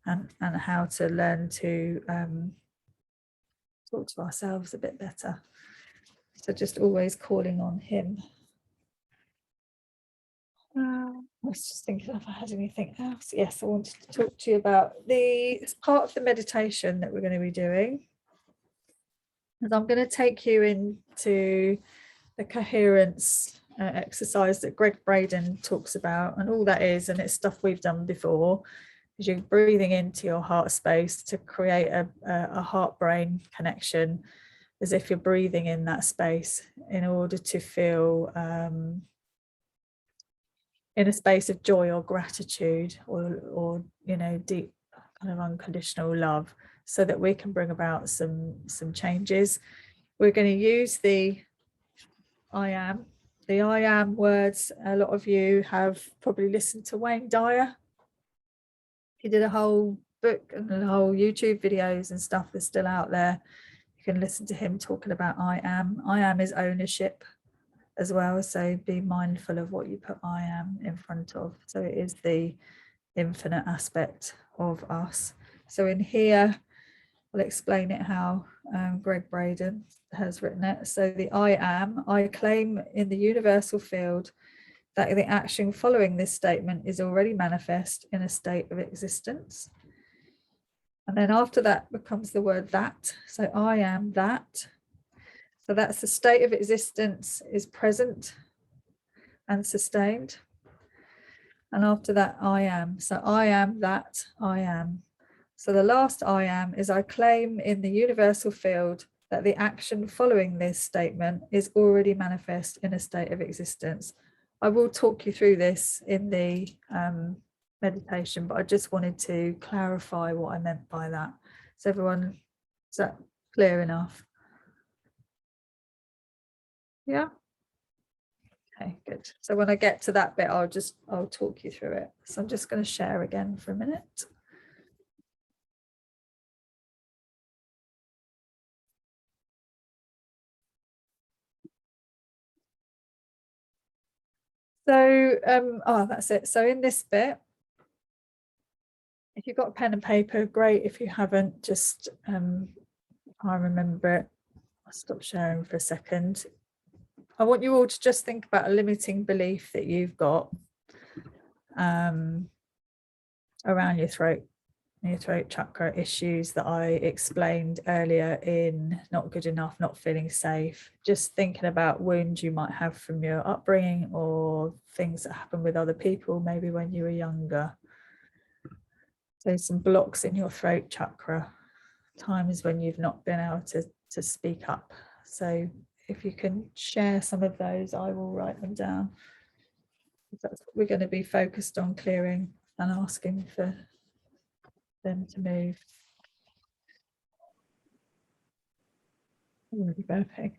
Speaker 1: and how to learn to talk to ourselves a bit better. So just always calling on him. I was just thinking if I had anything else. Yes, I wanted to talk to you about it's part of the meditation that we're going to be doing. And I'm going to take you into the coherence exercise that Greg Braden talks about, and all that is, and it's stuff we've done before, is you're breathing into your heart space to create a heart-brain connection, as if you're breathing in that space in order to feel in a space of joy or gratitude, or you know, deep kind of unconditional love, so that we can bring about some changes. We're going to use the I am words. A lot of you have probably listened to Wayne Dyer. He did a whole book and a whole YouTube videos and stuff that's still out there. You can listen to him talking about I am. I am is ownership as well. So be mindful of what you put I am in front of. So it is the infinite aspect of us. So in here, I'll explain it how Greg Braden has written it. So the I claim in the universal field that the action following this statement is already manifest in a state of existence. And then after that becomes the word that. So I am that. So that's the state of existence is present and sustained. And after that, I am. So I am that I am. So the last I am is I claim in the universal field that the action following this statement is already manifest in a state of existence. I will talk you through this in the meditation, but I just wanted to clarify what I meant by that. So everyone, is that clear enough? Yeah. Okay, good. So when I get to that bit, I'll talk you through it. So I'm just going to share again for a minute. So, that's it. So in this bit, if you've got a pen and paper, great. If you haven't, just I remember it. I'll stop sharing for a second. I want you all to just think about a limiting belief that you've got around your throat chakra issues that I explained earlier in not good enough, not feeling safe, just thinking about wounds you might have from your upbringing or things that happen with other people, maybe when you were younger. So some blocks in your throat chakra, times when you've not been able to speak up. So if you can share some of those, I will write them down. That's what we're going to be focused on clearing and asking for them to move. Already burping.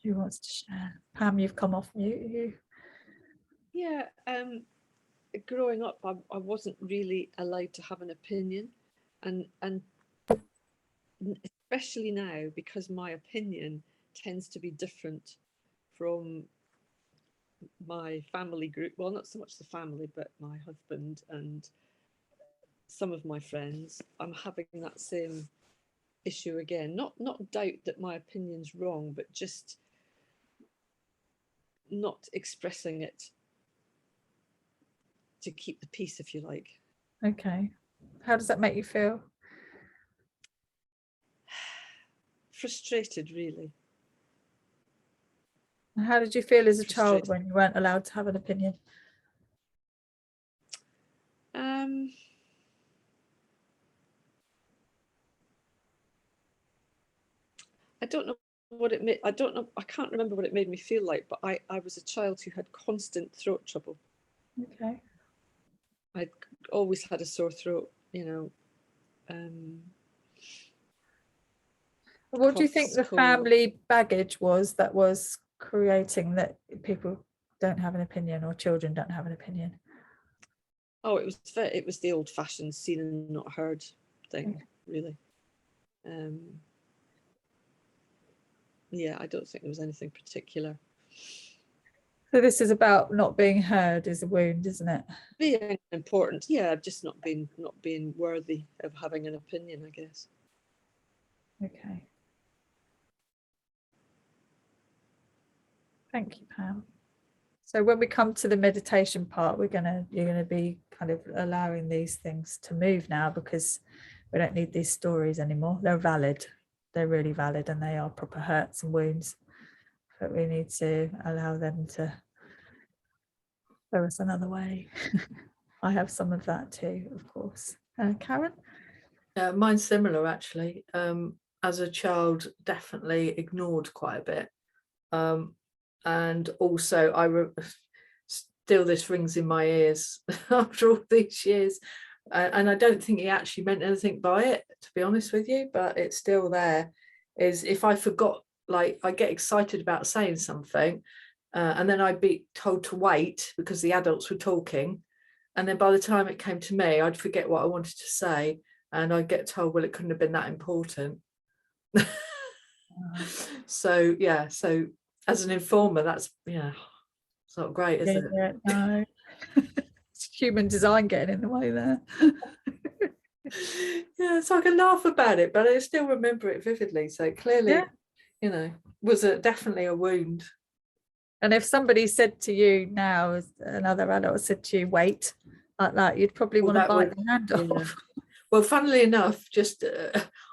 Speaker 1: Who wants to share? Pam, you've come off mute.
Speaker 4: Yeah, growing up, I wasn't really allowed to have an opinion, and especially now, because my opinion tends to be different from my family group. Well, not so much the family, but my husband and some of my friends. I'm having that same issue again. Not doubt that my opinion's wrong, but just not expressing it to keep the peace, if you like.
Speaker 1: Okay. How does that make you feel?
Speaker 4: Frustrated, really.
Speaker 1: How did you feel as a child
Speaker 4: Frustrated.
Speaker 1: when you weren't allowed to have an opinion?
Speaker 4: I don't know what it made. I don't know. I can't remember what it made me feel like, but I was a child who had constant throat trouble.
Speaker 1: Okay.
Speaker 4: I'd always had a sore throat,
Speaker 1: What do you think the family baggage was that was creating that people don't have an opinion or children don't have an opinion?
Speaker 4: Oh, it was the old-fashioned seen and not heard thing, really. Yeah, I don't think there was anything particular.
Speaker 1: So this is about not being heard is a wound, isn't it?
Speaker 4: Being important, yeah, just not being worthy of having an opinion, I guess.
Speaker 1: Okay. Thank you, Pam. So when we come to the meditation part, you're gonna be kind of allowing these things to move now, because we don't need these stories anymore. They're valid. They're really valid, and they are proper hurts and wounds. But we need to allow them to show us another way. I have some of that too, of course. Karen?
Speaker 3: Mine's similar, actually. As a child, definitely ignored quite a bit. And also still this rings in my ears after all these years. And I don't think he actually meant anything by it, to be honest with you, but it's still there, is if I forgot, like I get excited about saying something and then I'd be told to wait because the adults were talking. And then by the time it came to me, I'd forget what I wanted to say. And I'd get told, well, it couldn't have been that important. So, yeah. So as an informer, that's, it's not great, is it?
Speaker 1: Yeah, no. It's human design getting in the way there.
Speaker 3: Yeah, so I can laugh about it, but I still remember it vividly. So clearly, was definitely a wound.
Speaker 1: And if somebody said to you now, another adult said to you, wait, like that, you'd probably want to bite the hand off.
Speaker 3: Well, funnily enough, just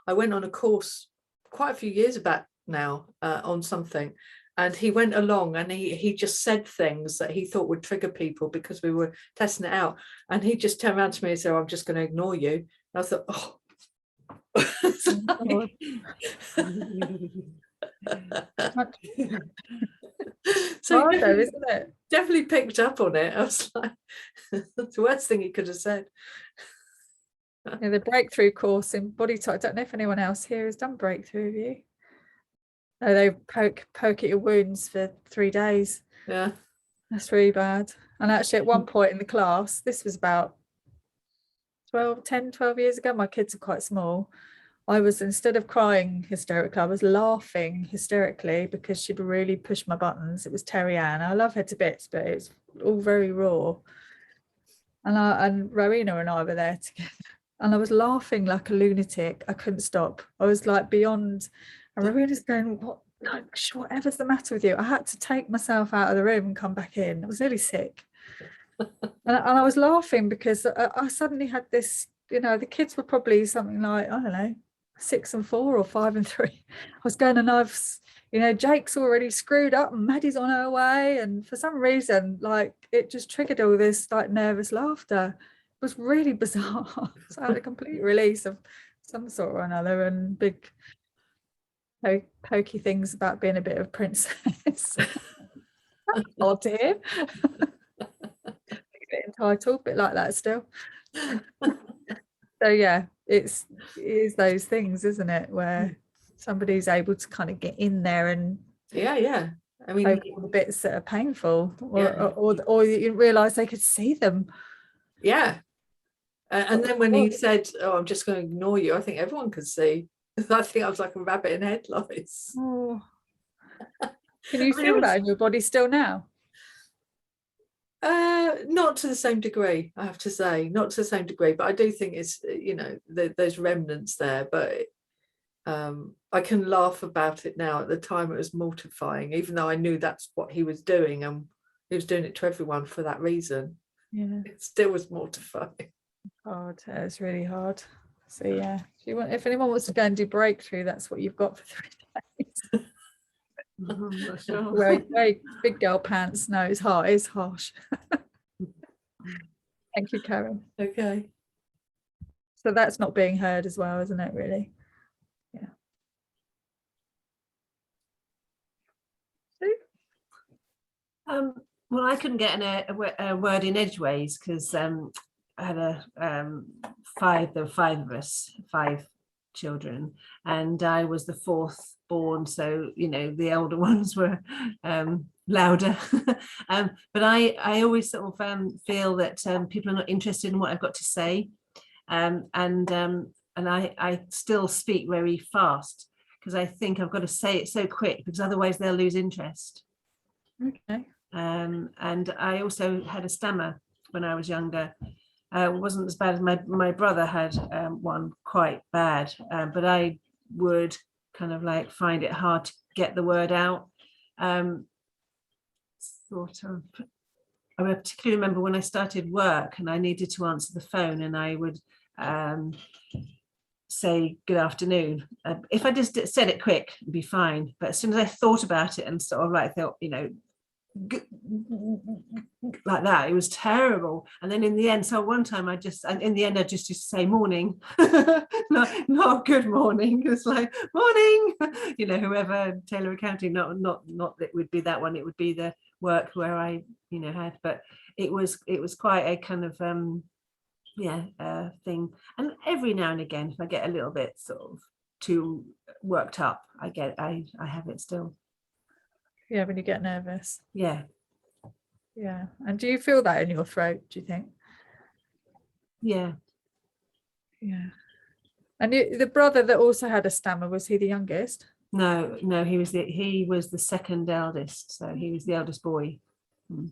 Speaker 3: I went on a course quite a few years back now on something, and he went along and he just said things that he thought would trigger people because we were testing it out. And he just turned around to me and said, I'm just going to ignore you. And I thought, oh. So
Speaker 1: hard though, isn't it?
Speaker 3: Definitely picked up on it. I was like, that's the worst thing he could have said.
Speaker 1: Yeah, the breakthrough course in body type. I don't know if anyone else here has done breakthrough, have you? No, they poke at your wounds for 3 days.
Speaker 3: Yeah,
Speaker 1: that's really bad. And actually at one point in the class, this was about 12 years ago, my kids are quite small, I was, instead of crying hysterically, I was laughing hysterically because she'd really pushed my buttons. It was Terry Ann. I love her to bits, but it's all very raw. And Rowena and I were there together, and I was laughing like a lunatic. I couldn't stop. I was like beyond. And Rowena's going, "What? Whatever's the matter with you?" I had to take myself out of the room and come back in. I was really sick, and I was laughing because I suddenly had this. The kids were probably something like, I don't know, 6 and 4 or 5 and 3. I was going, and Jake's already screwed up and Maddie's on her way, and for some reason, like, it just triggered all this like nervous laughter. It was really bizarre. So I had a complete release of some sort or another, and big pokey things about being a bit of a princess. Odd to hear. A bit entitled, bit like that still. So yeah, it is those things, isn't it, where somebody's able to kind of get in there and
Speaker 3: yeah. I mean,
Speaker 1: all the bits that are painful, or you realise they could see them. Yeah.
Speaker 3: And then when he said, "Oh, I'm just going to ignore you," I think everyone could see. I think I was like a rabbit in headlights.
Speaker 1: Oh. Can you feel that in your body still now?
Speaker 3: Not to the same degree, I have to say, not to the same degree, but I do think it's, there's remnants there, but I can laugh about it now. At the time it was mortifying, even though I knew that's what he was doing, and he was doing it to everyone for that reason.
Speaker 1: Yeah,
Speaker 3: it still was mortifying.
Speaker 1: Hard. It's really hard. So yeah, if anyone wants to go and do breakthrough, that's what you've got for 3 days.
Speaker 2: I'm not sure.
Speaker 1: Very big girl pants. No, it's hard. It's harsh. Thank you, Karen.
Speaker 3: Okay.
Speaker 1: So that's not being heard as well, isn't it, really? Yeah.
Speaker 6: Well, I couldn't get a word in edgeways because I had there were 5 of us, 5 children, and I was the 4th born, so the older ones were louder. But I always sort of feel that people are not interested in what I've got to say, and I still speak very fast because I think I've got to say it so quick because otherwise they'll lose interest.
Speaker 1: Okay.
Speaker 6: And I also had a stammer when I was younger. It wasn't as bad as my brother had one quite bad, but I would kind of like find it hard to get the word out. I particularly remember when I started work and I needed to answer the phone, and I would say good afternoon. If I just said it quick, it'd be fine. But as soon as I thought about it and sort of like thought, like that. It was terrible. And then in the end, so one time I just used to say morning, not good morning. It's like morning, you know, whoever, Taylor Accounting, not that would be that one, it would be the work where I, you know, had, but it was quite a kind of thing. And every now and again, if I get a little bit sort of too worked up, I have it still.
Speaker 1: Yeah, when you get nervous.
Speaker 6: Yeah.
Speaker 1: And do you feel that in your throat, do you think?
Speaker 6: Yeah.
Speaker 1: And the brother that also had a stammer, was he the youngest?
Speaker 6: No, he was the second eldest, so he was the eldest boy.
Speaker 1: So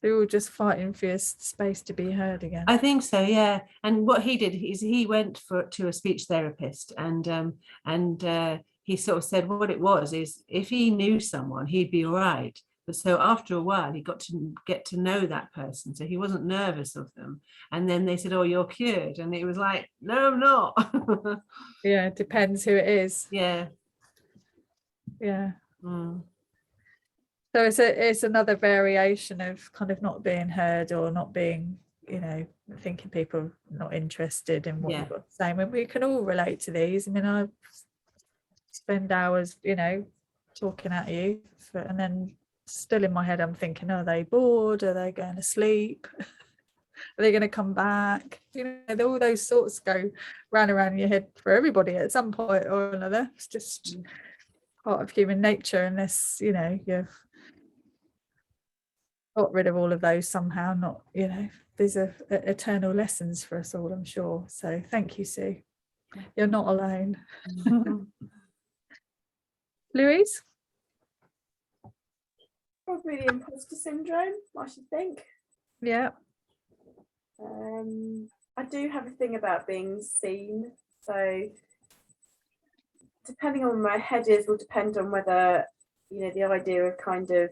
Speaker 1: you're all just fighting for your space to be heard again.
Speaker 6: I think so, yeah. And what he did is he went to a speech therapist, and he sort of said what it was is if he knew someone, he'd be all right. But so after a while, he got to get to know that person, so he wasn't nervous of them. And then they said, "Oh, you're cured," and it was like, "No, I'm not."
Speaker 1: Yeah, it depends who it is.
Speaker 6: Yeah.
Speaker 1: So it's another variation of kind of not being heard, or not being, you know, thinking people are not interested in what you've got to say. I mean, we can all relate to these. I mean, I spend hours, you know, talking at you, and then still in my head I'm thinking, are they bored? Are they going to sleep? Are they going to come back? You know, all those thoughts go round around in your head for everybody at some point or another. It's just part of human nature, unless, you know, you've got rid of all of those somehow. Not, you know, these are eternal lessons for us all, I'm sure. So thank you, Sue. You're not alone. Louise?
Speaker 2: Probably the imposter syndrome, I should think.
Speaker 1: Yeah.
Speaker 2: I do have a thing about being seen. So depending on where my head is will depend on whether, you know, the idea of kind of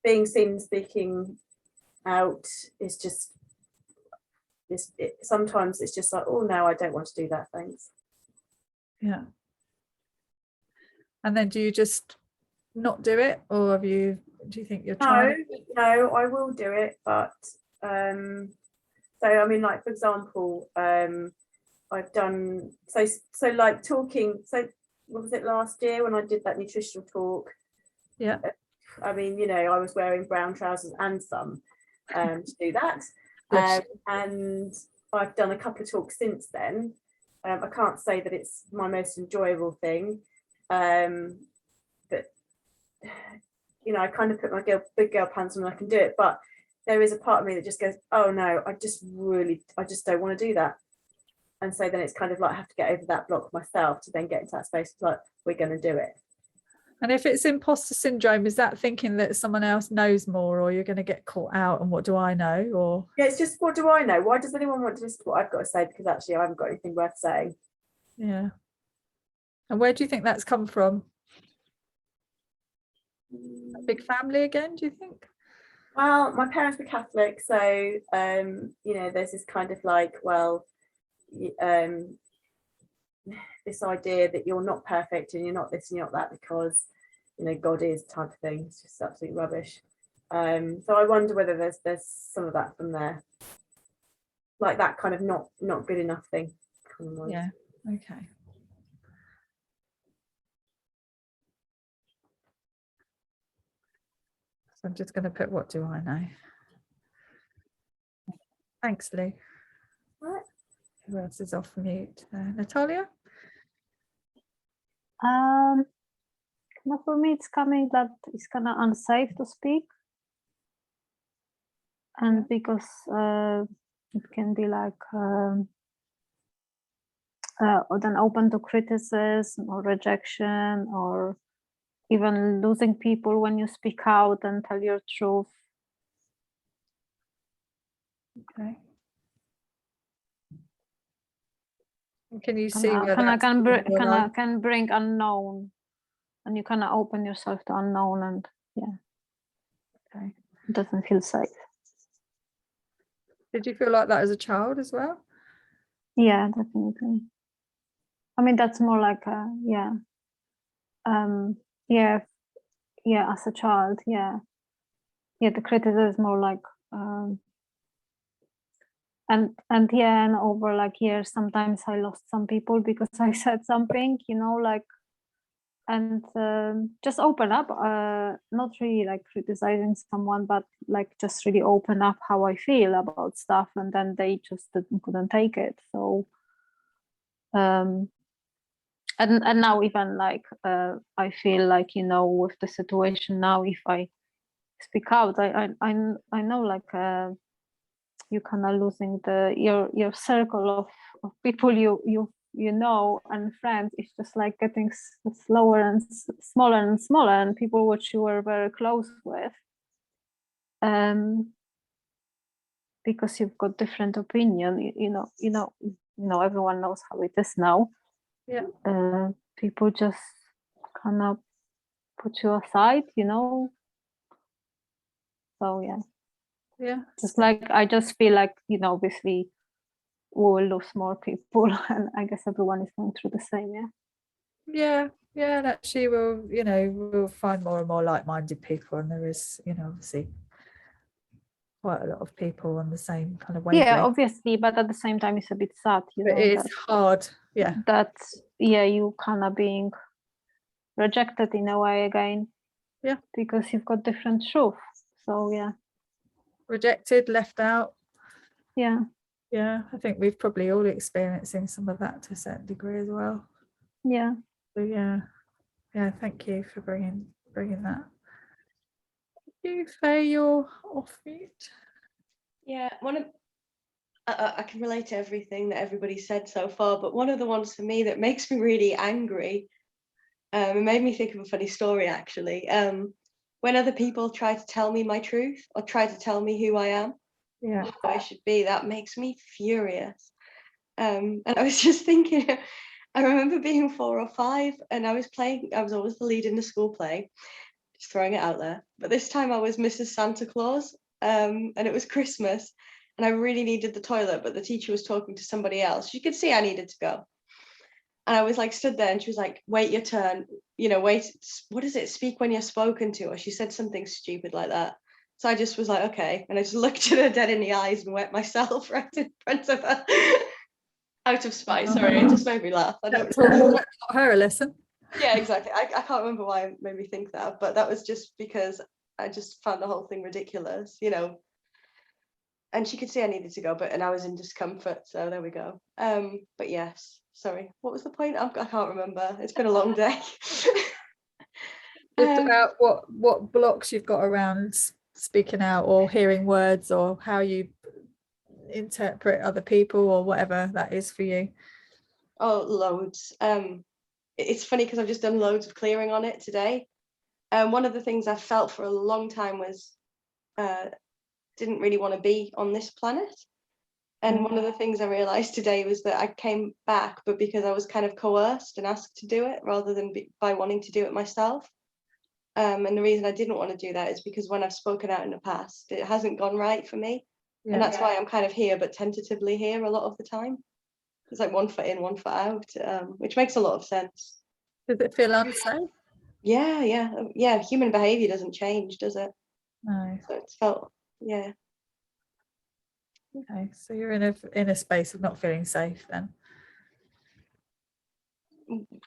Speaker 2: being seen and speaking out is just sometimes it's just like, oh no, I don't want to do that, thanks.
Speaker 1: Yeah. And then do you just not do it, or do you think you're trying?
Speaker 2: No, I will do it, but so I mean, like, for example, I've done so like talking, so what was it, last year when I did that nutritional talk?
Speaker 1: Yeah.
Speaker 2: I mean, you know, I was wearing brown trousers and some to do that. And I've done a couple of talks since then. I can't say that it's my most enjoyable thing, but you know, I kind of put my big girl pants on and I can do it, but there is a part of me that just goes, oh no, I just don't want to do that. And so then it's kind of like I have to get over that block myself to then get into that space like, we're going to do it.
Speaker 1: And if it's imposter syndrome, is that thinking that someone else knows more, or you're going to get caught out and what do I know? Or
Speaker 2: yeah, it's just, what do I know? Why does anyone want to listen to what I've got to say? Because actually I haven't got anything worth saying.
Speaker 1: Yeah. And where do you think that's come from? A big family again, do you think?
Speaker 2: Well, my parents were Catholic, so you know, there's this kind of like, well, this idea that you're not perfect and you're not this and you're not that because, you know, God is type of thing. It's just absolute rubbish. So I wonder whether there's some of that from there, like that kind of not good enough thing.
Speaker 1: Yeah. Okay. So I'm just going to put, what do I know? Thanks, Lou.
Speaker 2: Right.
Speaker 1: Who else is off mute? Natalia?
Speaker 5: For me, it's coming that it's kind of unsafe to speak, and because it can be like then open to criticism or rejection, or even losing people when you speak out and tell your truth.
Speaker 1: Okay. Can you see where
Speaker 5: can bring unknown, and you kind of open yourself to unknown, and
Speaker 1: okay,
Speaker 5: it doesn't feel safe.
Speaker 1: Did you feel like that as a child as well?
Speaker 5: Yeah, definitely. I mean, that's more like yeah, as a child, yeah, the criticism is more like and yeah, and over like years sometimes I lost some people because I said something, like, and just open up, not really like criticizing someone, but like just really open up how I feel about stuff, and then they just couldn't take it. So and now even like I feel like, with the situation now, if I speak out, I know like you kind of losing your circle of people you know, and friends. It's just like getting slower and smaller and smaller, and people which you were very close with, because you've got different opinion. Everyone knows how it is now.
Speaker 1: Yeah.
Speaker 5: People just kind of put you aside, so
Speaker 1: Yeah.
Speaker 5: just like I just feel like, obviously we will lose more people, and I guess everyone is going through the same.
Speaker 1: Yeah. Yeah. And actually we'll find more and more like-minded people, and there is, obviously quite a lot of people on the same kind of wavelength.
Speaker 5: Yeah, obviously, but at the same time it's a bit sad,
Speaker 1: But it is hard. Yeah.
Speaker 5: that you kind of being rejected in a way again.
Speaker 1: Yeah.
Speaker 5: Because you've got different truth. So yeah.
Speaker 1: Rejected, left out.
Speaker 5: Yeah.
Speaker 1: Yeah, I think we've probably all experiencing some of that to a certain degree as well.
Speaker 5: Yeah.
Speaker 1: So yeah, thank you for bringing that. You, Faye, you're off mute.
Speaker 7: Yeah, I can relate to everything that everybody said so far, but one of the ones for me that makes me really angry, it made me think of a funny story actually. When other people try to tell me my truth or try to tell me who I am,
Speaker 1: Yeah.
Speaker 7: who I should be, that makes me furious. And I was just thinking, I remember being 4 or 5 and I was always the lead in the school play, just throwing it out there. But this time I was Mrs. Santa Claus, and it was Christmas, and I really needed the toilet, but the teacher was talking to somebody else. You could see I needed to go. And I was like stood there and she was like, wait your turn, wait, what is it? Speak when you're spoken to, or she said something stupid like that. So I just was like, okay. And I just looked at her dead in the eyes and wet myself right in front of her. Out of spite, sorry, it just made me laugh.
Speaker 1: That taught her a lesson.
Speaker 7: Yeah, exactly. I can't remember why it made me think that, but that was just because I just found the whole thing ridiculous, and she could see I needed to go, and I was in discomfort, so there we go. But yes, sorry, what was the point? I can't remember. It's been a long day.
Speaker 1: Just about what blocks you've got around speaking out or hearing words, or how you interpret other people, or whatever that is for you.
Speaker 7: Oh, loads. It's funny because I've just done loads of clearing on it today. One of the things I felt for a long time was didn't really want to be on this planet. And one of the things I realized today was that I came back, but because I was kind of coerced and asked to do it rather than by wanting to do it myself. And the reason I didn't want to do that is because when I've spoken out in the past, it hasn't gone right for me. Yeah. And that's why I'm kind of here, but tentatively here a lot of the time. It's like 1 foot in, 1 foot out, which makes a lot of sense.
Speaker 1: Does it feel unsafe?
Speaker 7: Yeah. Human behavior doesn't change, does it?
Speaker 1: No.
Speaker 7: So it's felt, yeah.
Speaker 1: Okay, so you're in a space of not feeling safe then.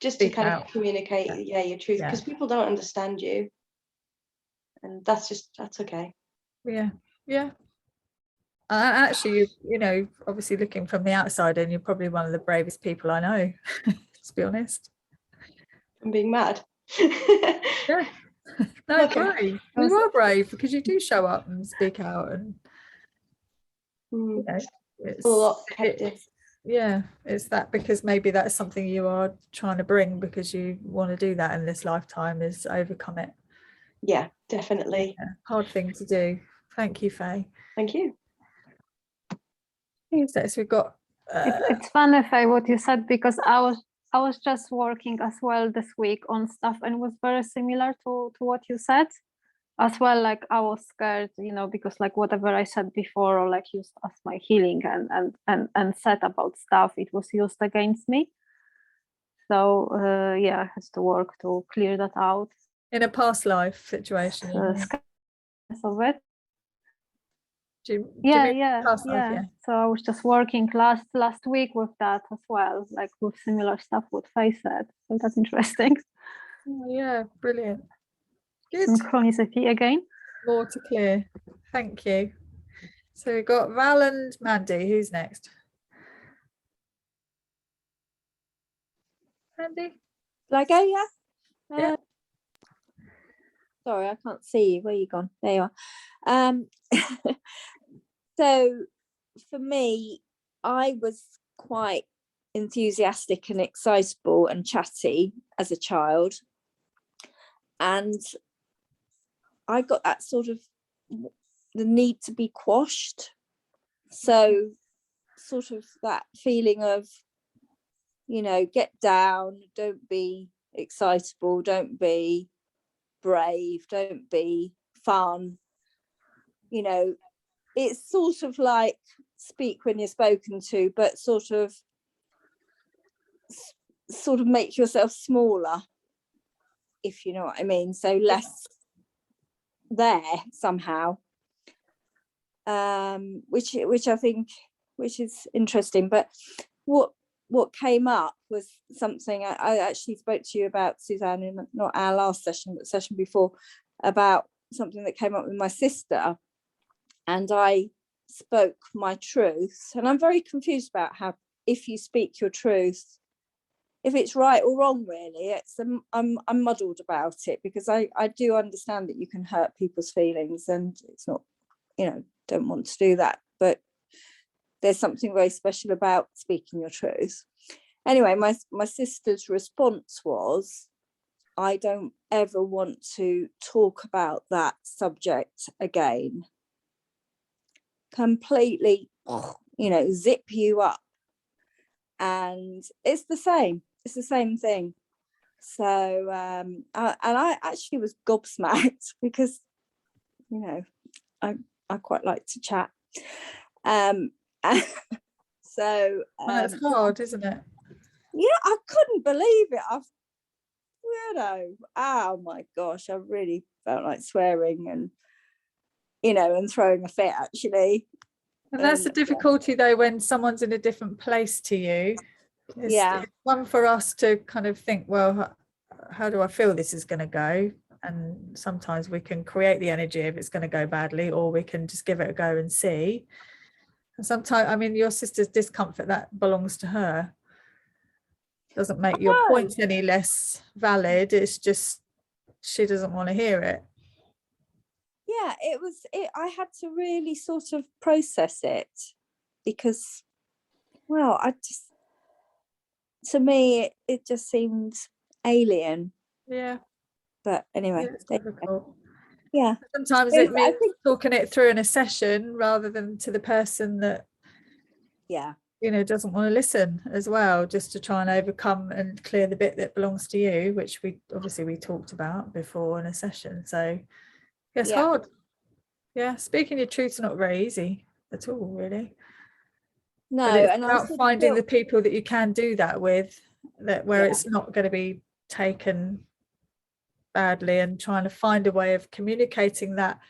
Speaker 7: Just to kind of communicate, your truth, because people don't understand you, and that's okay.
Speaker 1: Yeah. Actually, obviously looking from the outside, and you're probably one of the bravest people I know. To be honest.
Speaker 7: I'm being mad.
Speaker 1: Yeah. No,
Speaker 7: Okay.
Speaker 1: brave. You are brave because you do show up and speak out, and
Speaker 7: it's a lot kept in.
Speaker 1: Yeah, it's that, because maybe that's something you are trying to bring because you want to do that in this lifetime, is overcome it.
Speaker 7: Yeah, definitely.
Speaker 1: Yeah, hard thing to do. Thank you, Faye.
Speaker 7: Thank you.
Speaker 1: So we've got
Speaker 5: it's funny, Faye, what you said, because I was just working as well this week on stuff, and it was very similar to what you said as well. Like I was scared, because like whatever I said before, or like used as my healing and said about stuff, it was used against me. So I had to work to clear that out.
Speaker 1: In a past life situation. you mean?
Speaker 5: of it.
Speaker 1: Do you
Speaker 5: Yeah,
Speaker 1: mean
Speaker 5: yeah,
Speaker 1: past life?
Speaker 5: yeah. So I was just working last week with that as well, like with similar stuff what Faye said. So that's interesting.
Speaker 1: Oh, yeah, brilliant. Good.
Speaker 5: Synchronicity again.
Speaker 1: More to clear. Thank you. So we've got Val and Mandy. Who's next? Mandy?
Speaker 8: Shall I go? Yeah.
Speaker 1: Yeah.
Speaker 8: Sorry, I can't see you. Where you gone? There you are. So for me, I was quite enthusiastic and excitable and chatty as a child, and I got that sort of the need to be quashed. So sort of that feeling of, you know, get down, don't be excitable, don't be brave, don't be fun. You know, it's sort of like speak when you're spoken to, but sort of make yourself smaller, if you know what I mean. So less there somehow, which I think, which is interesting. But what came up was something I actually spoke to you about, Suzanne, in not our last session, but the session before, about something that came up with my sister, and I spoke my truth. And I'm very confused about how, if you speak your truth, if it's right or wrong, really. It's I'm muddled about it, because I do understand that you can hurt people's feelings, and it's not, you know, don't want to do that, but there's something very special about speaking your truth. Anyway, my sister's response was, I don't ever want to talk about that subject again. Completely, you know, zip you up. And it's the same thing. So and I actually was gobsmacked, because, you know, I quite like to chat. So
Speaker 1: That's hard, isn't it?
Speaker 8: yeah, I couldn't believe it. You know, oh my gosh, I really felt like swearing, and, you know, and throwing a fit, actually.
Speaker 1: And that's the difficulty, though, when someone's in a different place to you. It's one for us to kind of think, well, how do I feel this is going to go? And sometimes we can create the energy if it's going to go badly, or we can just give it a go and see. And sometimes, I mean, your sister's discomfort, that belongs to her. Doesn't make your points any less valid. It's just she doesn't want to hear it.
Speaker 8: Yeah, I had to really sort of process it, because, well, to me, it just seemed alien.
Speaker 1: Yeah.
Speaker 8: But anyway,
Speaker 1: it's difficult.
Speaker 8: Yeah.
Speaker 1: Sometimes it means talking it through in a session rather than to the person that, you know, doesn't want to listen as well, just to try and overcome and clear the bit that belongs to you, which we talked about before in a session. So it's hard. Yeah, speaking your truth's not very easy at all, really.
Speaker 8: No,
Speaker 1: but it's
Speaker 8: and
Speaker 1: about finding the people that you can do that with, that where it's not going to be taken badly, and trying to find a way of communicating that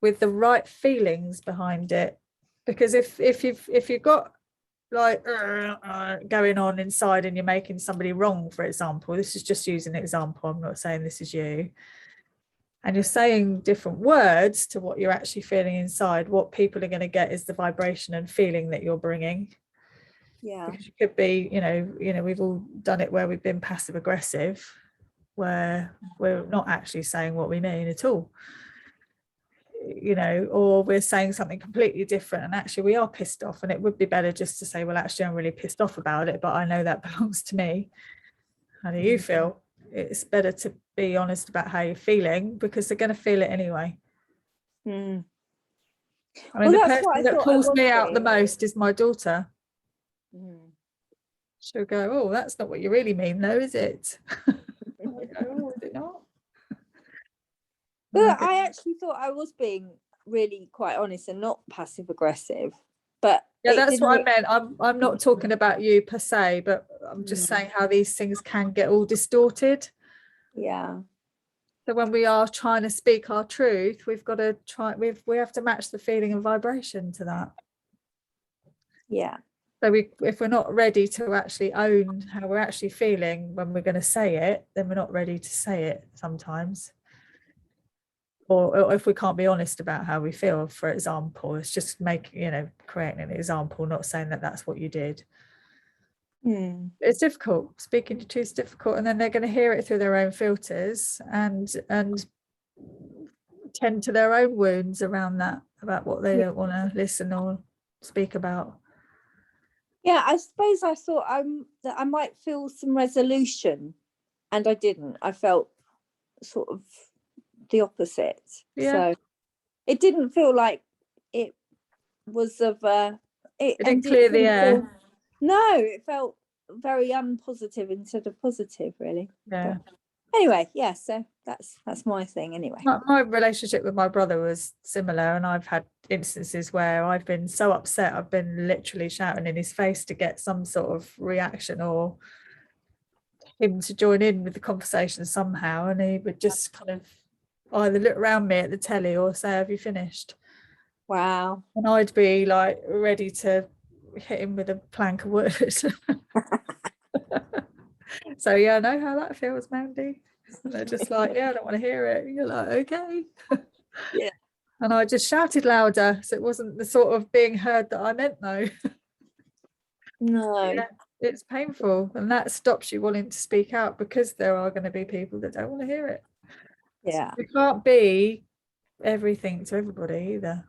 Speaker 1: with the right feelings behind it. Because if you've got like going on inside, and you're making somebody wrong, for example, this is just using an example, I'm not saying this is you, and you're saying different words to what you're actually feeling inside, what people are going to get is the vibration and feeling that you're bringing. Because you could be, you know, we've all done it where we've been passive aggressive, where we're not actually saying what we mean at all, you know, or we're saying something completely different, and actually we are pissed off, and it would be better just to say, well, actually I'm really pissed off about it, but I know that belongs to me. How do you feel? It's better to be honest about how you're feeling, because they're going to feel it anyway. I mean, the person that pulls me out the most is my daughter. She'll go, oh, that's not what you really mean though, is it? I go, oh, is it not?
Speaker 8: But I actually thought I was being really quite honest and not passive aggressive. But
Speaker 1: yeah, that's what I meant. I'm not talking about you per se, but I'm just saying how these things can get all distorted.
Speaker 8: Yeah.
Speaker 1: So when we are trying to speak our truth, we've got to try, we have to match the feeling and vibration to that.
Speaker 8: Yeah.
Speaker 1: So if we're not ready to actually own how we're actually feeling when we're going to say it, then we're not ready to say it sometimes. Or if we can't be honest about how we feel, for example, it's just creating an example, not saying that that's what you did. It's difficult. Speaking to truth is difficult, and then they're going to hear it through their own filters and tend to their own wounds around that, about what they don't want to listen or speak about.
Speaker 8: Yeah, I suppose I thought that I might feel some resolution, and I didn't. I felt sort of the opposite.
Speaker 1: Yeah.
Speaker 8: So it didn't feel like it was of
Speaker 1: It didn't clear the air.
Speaker 8: No, it felt very unpositive instead of positive, really.
Speaker 1: Yeah.
Speaker 8: But anyway, yeah, so that's my thing anyway.
Speaker 1: My relationship with my brother was similar, and I've had instances where I've been so upset I've been literally shouting in his face to get some sort of reaction or him to join in with the conversation somehow, and he would just kind of either look around me at the telly or say, "Have you finished?"
Speaker 8: Wow.
Speaker 1: And I'd be like ready to hit him with a plank of wood. So yeah, I know how that feels, Mandy. And they're just like, yeah, I don't want to hear it. And you're like, okay.
Speaker 8: Yeah.
Speaker 1: And I just shouted louder, so it wasn't the sort of being heard that I meant, though.
Speaker 8: No.
Speaker 1: Yeah, it's painful, and that stops you wanting to speak out, because there are going to be people that don't want to hear it.
Speaker 8: Yeah.
Speaker 1: You can't be everything to everybody either.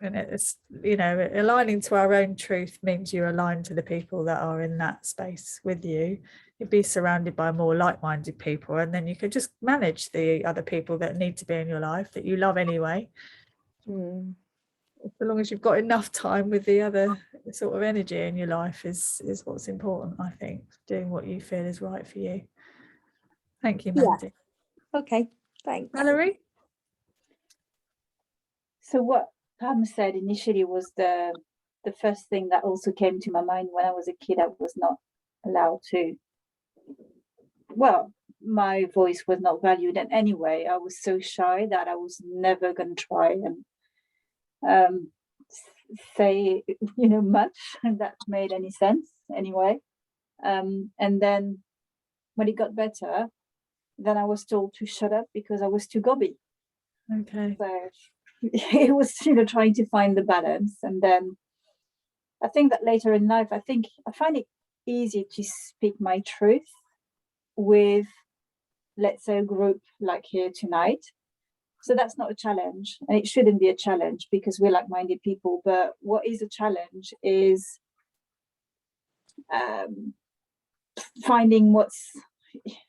Speaker 1: And it's, aligning to our own truth means you align to the people that are in that space with you. You'd be surrounded by more like-minded people, and then you can just manage the other people that need to be in your life that you love anyway. So long as you've got enough time with the other sort of energy in your life is what's important, I think. Doing what you feel is right for you. Thank you, Mandy.
Speaker 8: Yeah. Okay, thanks.
Speaker 1: Valerie?
Speaker 9: So what Pam said initially was the first thing that also came to my mind. When I was a kid, I was not allowed to, well, my voice was not valued in any way. I was so shy that I was never going to try and say, much that made any sense anyway. And then when it got better, then I was told to shut up because I was too gobby.
Speaker 1: Okay.
Speaker 9: So it was, trying to find the balance. And then I think that later in life, I find it easy to speak my truth with, let's say, a group like here tonight. So that's not a challenge, and it shouldn't be a challenge because we're like-minded people. But what is a challenge is finding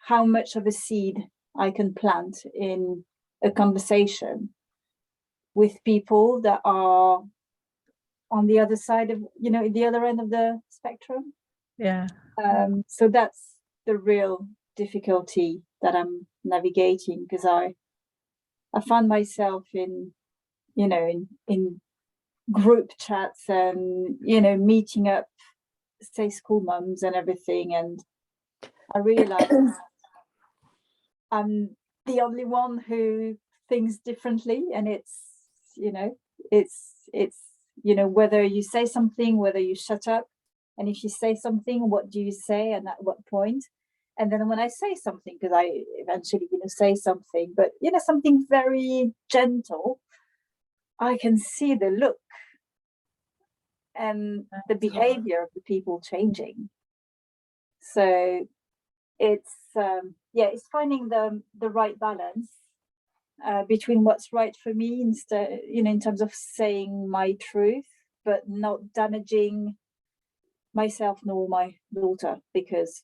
Speaker 9: how much of a seed I can plant in a conversation with people that are on the other side of, the other end of the spectrum.
Speaker 1: Yeah.
Speaker 9: So that's the real difficulty that I'm navigating, because I find myself in group chats and, meeting up, say, school mums and everything. And I realize I'm the only one who thinks differently. And it's whether you say something, whether you shut up. And if you say something, what do you say and at what point? And then when I say something, because I eventually, say something, but, something very gentle, I can see the look and the behavior of the people changing. So it's finding the right balance between what's right for me, instead, in terms of saying my truth, but not damaging myself nor my daughter, because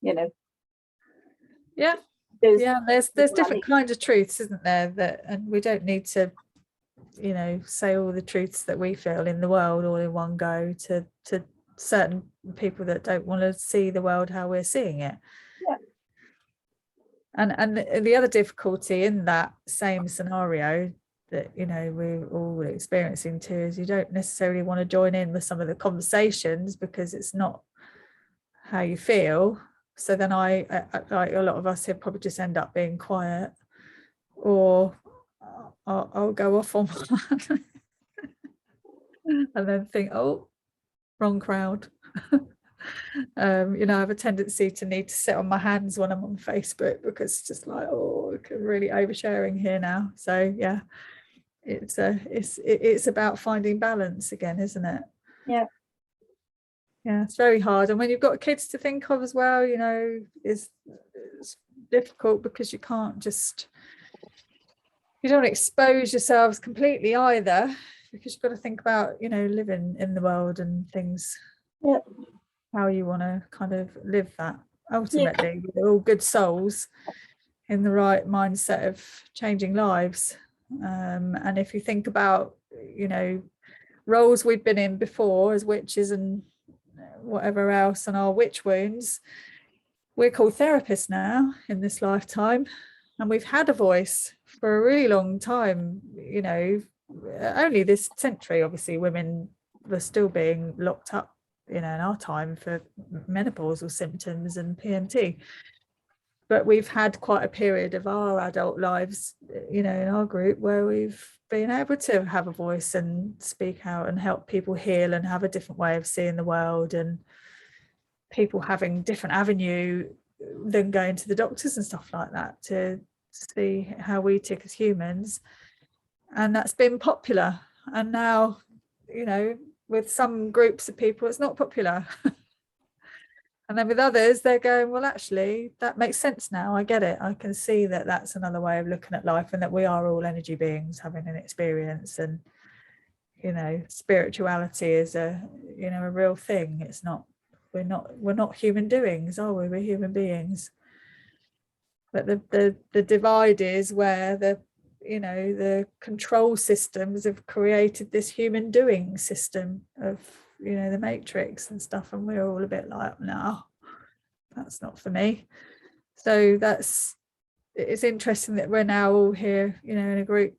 Speaker 1: there's different kinds of truths, isn't there, and we don't need to say all the truths that we feel in the world all in one go to certain people that don't want to see the world how we're seeing it. And the other difficulty in that same scenario that we're all experiencing too is you don't necessarily want to join in with some of the conversations because it's not how you feel. So then like a lot of us here probably just end up being quiet, or I'll go off on one and then think, oh, wrong crowd. You know, I have a tendency to need to sit on my hands when I'm on Facebook, because it's just like, oh, I'm really oversharing here now. So yeah, it's about finding balance again, isn't it?
Speaker 9: Yeah.
Speaker 1: Yeah, it's very hard. And when you've got kids to think of as well, you know, it's difficult, because you can't just, you don't expose yourselves completely either, because you've got to think about, you know, living in the world and things.
Speaker 9: Yeah.
Speaker 1: How you want to kind of live that ultimately. We're all good souls in the right mindset of changing lives. And if you think about, you know, roles we've been in before as witches and whatever else, and our witch wounds, we're called therapists now in this lifetime, and we've had a voice for a really long time. You know, only this century, obviously, women were still being locked up, you know, in our time for menopausal symptoms and PMT. But we've had quite a period of our adult lives, you know, in our group, where we've been able to have a voice and speak out and help people heal and have a different way of seeing the world, and people having different avenue than going to the doctors and stuff like that to see how we tick as humans. And that's been popular. And now, you know, with some groups of people, it's not popular. And then with others, they're going, well, actually, that makes sense now. I get it. I can see that that's another way of looking at life, and that we are all energy beings having an experience. And, you know, spirituality is a, you know, a real thing. It's not, we're not human doings, are we? We're human beings. But the divide is where the, you know, the control systems have created this human doing system of, you know, the matrix and stuff, and we're all a bit like, no, that's not for me. So it's interesting that we're now all here, you know, in a group,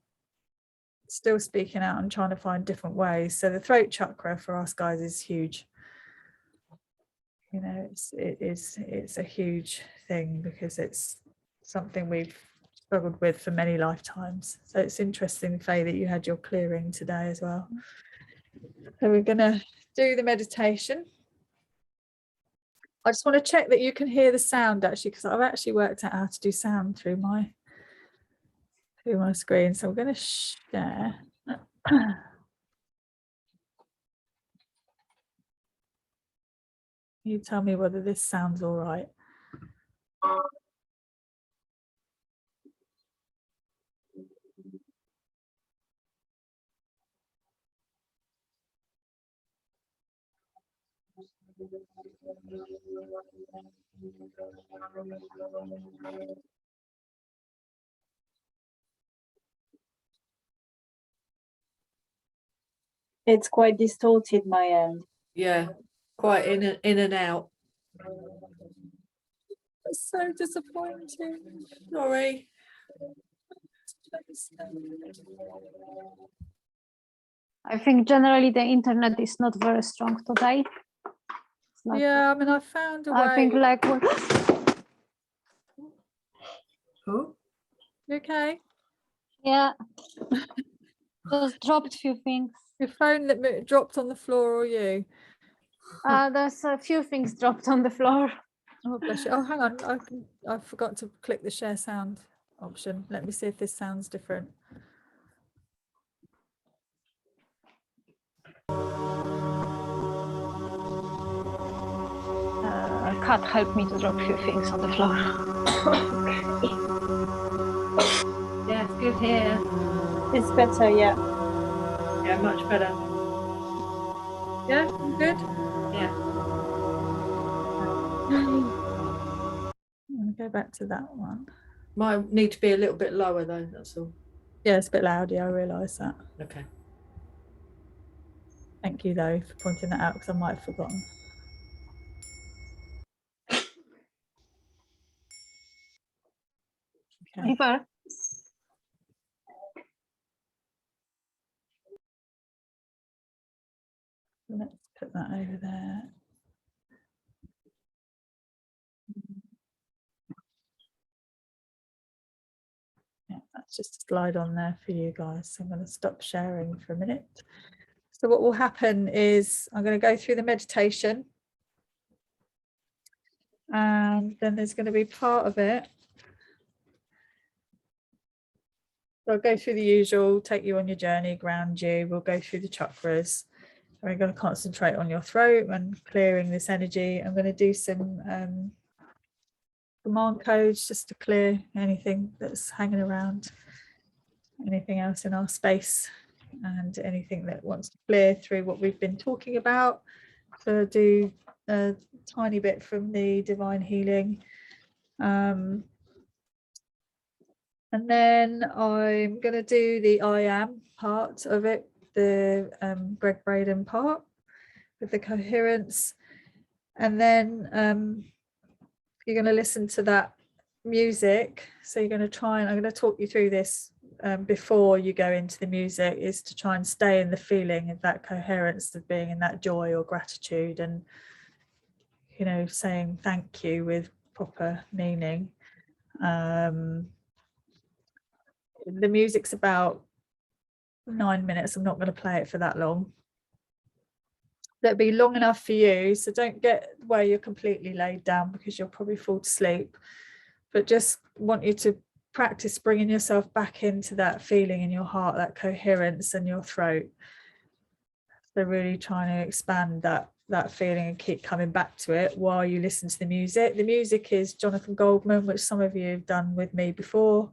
Speaker 1: still speaking out and trying to find different ways. So the throat chakra for us guys is huge. You know, it's a huge thing, because it's something we've struggled with for many lifetimes. So it's interesting, Faye, that you had your clearing today as well. So we're going to do the meditation. I just want to check that you can hear the sound, actually, because I've actually worked out how to do sound through my screen. So we're going to share. You tell me whether this sounds all right.
Speaker 9: It's quite distorted my end.
Speaker 3: Yeah, quite in and out.
Speaker 1: It's so disappointing.
Speaker 3: Sorry.
Speaker 5: I think generally the internet is not very strong today. It's not,
Speaker 1: Yeah, I mean, I found a way.
Speaker 5: I think like
Speaker 6: Who?
Speaker 1: You okay?
Speaker 5: yeah, just dropped few things.
Speaker 1: Your phone that dropped on the floor, or you?
Speaker 5: There's a few things dropped on the floor.
Speaker 1: Oh, bless you. Oh, hang on. I forgot to click the share sound option. Let me see if this sounds different.
Speaker 5: Cat helped me to drop a few things on the floor.
Speaker 6: Yeah, it's good here.
Speaker 9: It's better, yeah.
Speaker 3: Yeah, much better.
Speaker 1: Yeah, you good?
Speaker 6: Yeah.
Speaker 1: I'm going to go back to that one.
Speaker 3: Might need to be a little bit lower though, that's all.
Speaker 1: Yeah, it's a bit loud. Yeah, I realise that.
Speaker 3: Okay.
Speaker 1: Thank you, though, for pointing that out, because I might have forgotten. Okay.
Speaker 5: Eva,
Speaker 1: Let's put that over there. Yeah, that's just a slide on there for you guys. So I'm going to stop sharing for a minute. So what will happen is I'm going to go through the meditation, and then there's going to be part of it. So I'll go through the usual, take you on your journey, ground you. We'll go through the chakras. We're going to concentrate on your throat and clearing this energy. I'm going to do some command codes just to clear anything that's hanging around, anything else in our space, and anything that wants to clear through what we've been talking about. So I'll do a tiny bit from the divine healing. And then I'm going to do the I am part of it, the Greg Braden part with the coherence. And then you're going to listen to that music. So you're going to try, and I'm going to talk you through this before you go into the music, is to try and stay in the feeling of that coherence of being in that joy or gratitude, and, you know, saying thank you with proper meaning. The music's about 9 minutes. I'm not going to play it for that long. That'll be long enough for you, so don't get where you're completely laid down, because you'll probably fall asleep. But just want you to practice bringing yourself back into that feeling in your heart, that coherence in your throat. So really trying to expand that feeling and keep coming back to it while you listen to the music. The music is Jonathan Goldman, which some of you have done with me before.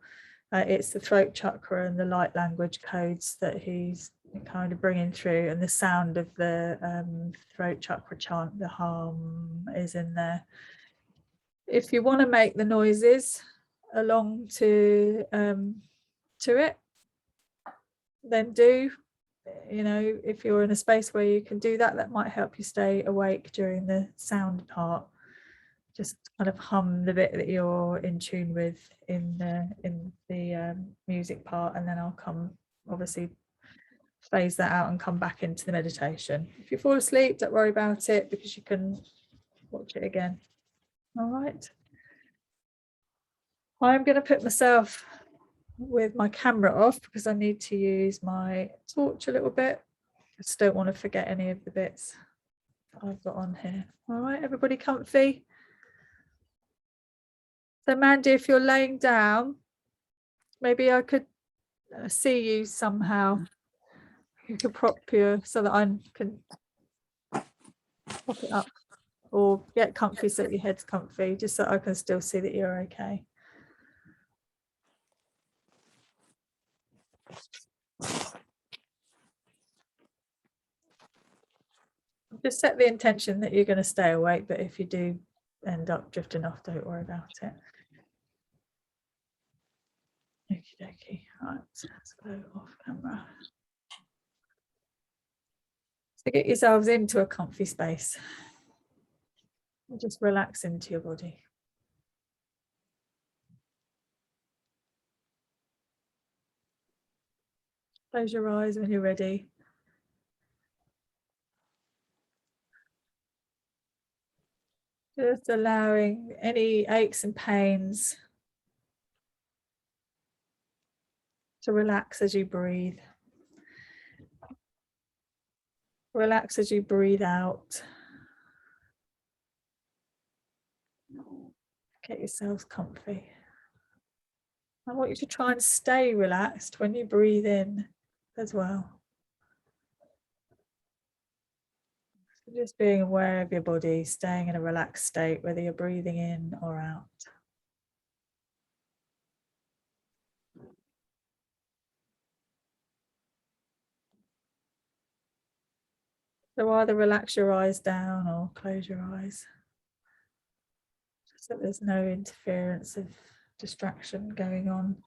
Speaker 1: It's the throat chakra and the light language codes that he's kind of bringing through, and the sound of the throat chakra chant, the hum, is in there. If you want to make the noises along to it, then do. You know, if you're in a space where you can do that, that might help you stay awake during the sound part. Just kind of hum the bit that you're in tune with in the music part, and then I'll come, obviously phase that out and come back into the meditation. If you fall asleep, don't worry about it, because you can watch it again. All right. I'm going to put myself with my camera off because I need to use my torch a little bit. I just don't want to forget any of the bits that I've got on here. All right, everybody comfy? So Mandy, if you're laying down, maybe I could see you somehow. You could prop you so that I can prop it up, or get comfy so that your head's comfy, just so I can still see that you're okay. Just set the intention that you're going to stay awake, but if you do end up drifting off, don't worry about it. Okie dokie. Right, let's go off camera. So get yourselves into a comfy space. Just relax into your body. Close your eyes when you're ready. Just allowing any aches and pains to relax as you breathe. Relax as you breathe out. Get yourselves comfy. I want you to try and stay relaxed when you breathe in as well. So just being aware of your body, staying in a relaxed state, whether you're breathing in or out. So either relax your eyes down or close your eyes, so there's no interference of distraction going on.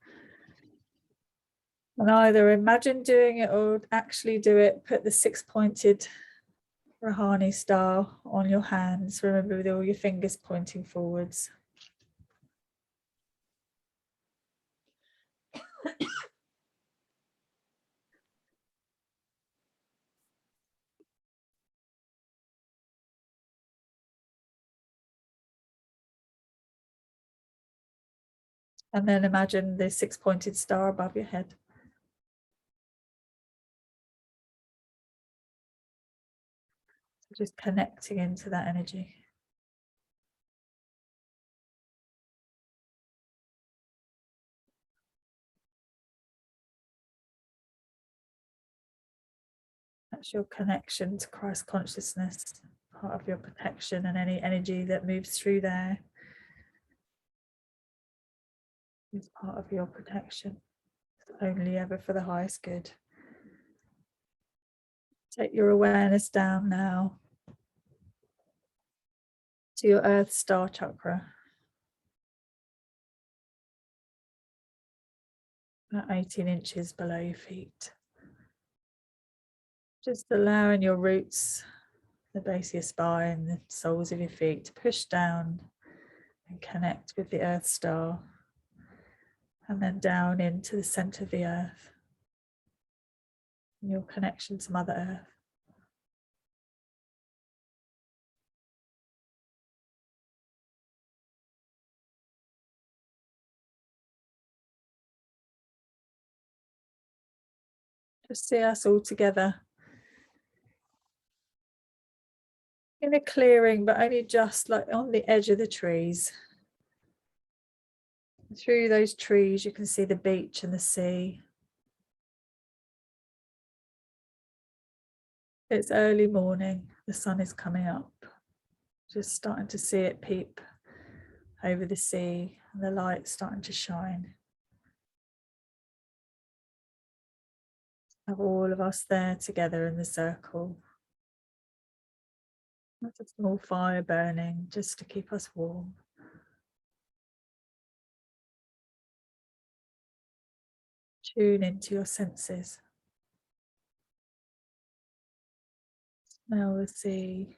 Speaker 1: And either imagine doing it or actually do it. Put the six-pointed Rahani star on your hands. Remember, with all your fingers pointing forwards. And then imagine the 6-pointed star above your head. Just connecting into that energy. That's your connection to Christ consciousness, part of your protection, and any energy that moves through there is part of your protection. It's only ever for the highest good. Take your awareness down now to your Earth Star chakra, about 18 inches below your feet. Just allowing your roots, the base of your spine, the soles of your feet to push down and connect with the Earth Star, and then down into the center of the Earth, your connection to Mother Earth. Just see us all together in a clearing, but only just like on the edge of the trees. Through those trees, you can see the beach and the sea. It's early morning, the sun is coming up. Just starting to see it peep over the sea, and the light's starting to shine. Have all of us there together in the circle. There's a small fire burning just to keep us warm. Tune into your senses. Smell the sea,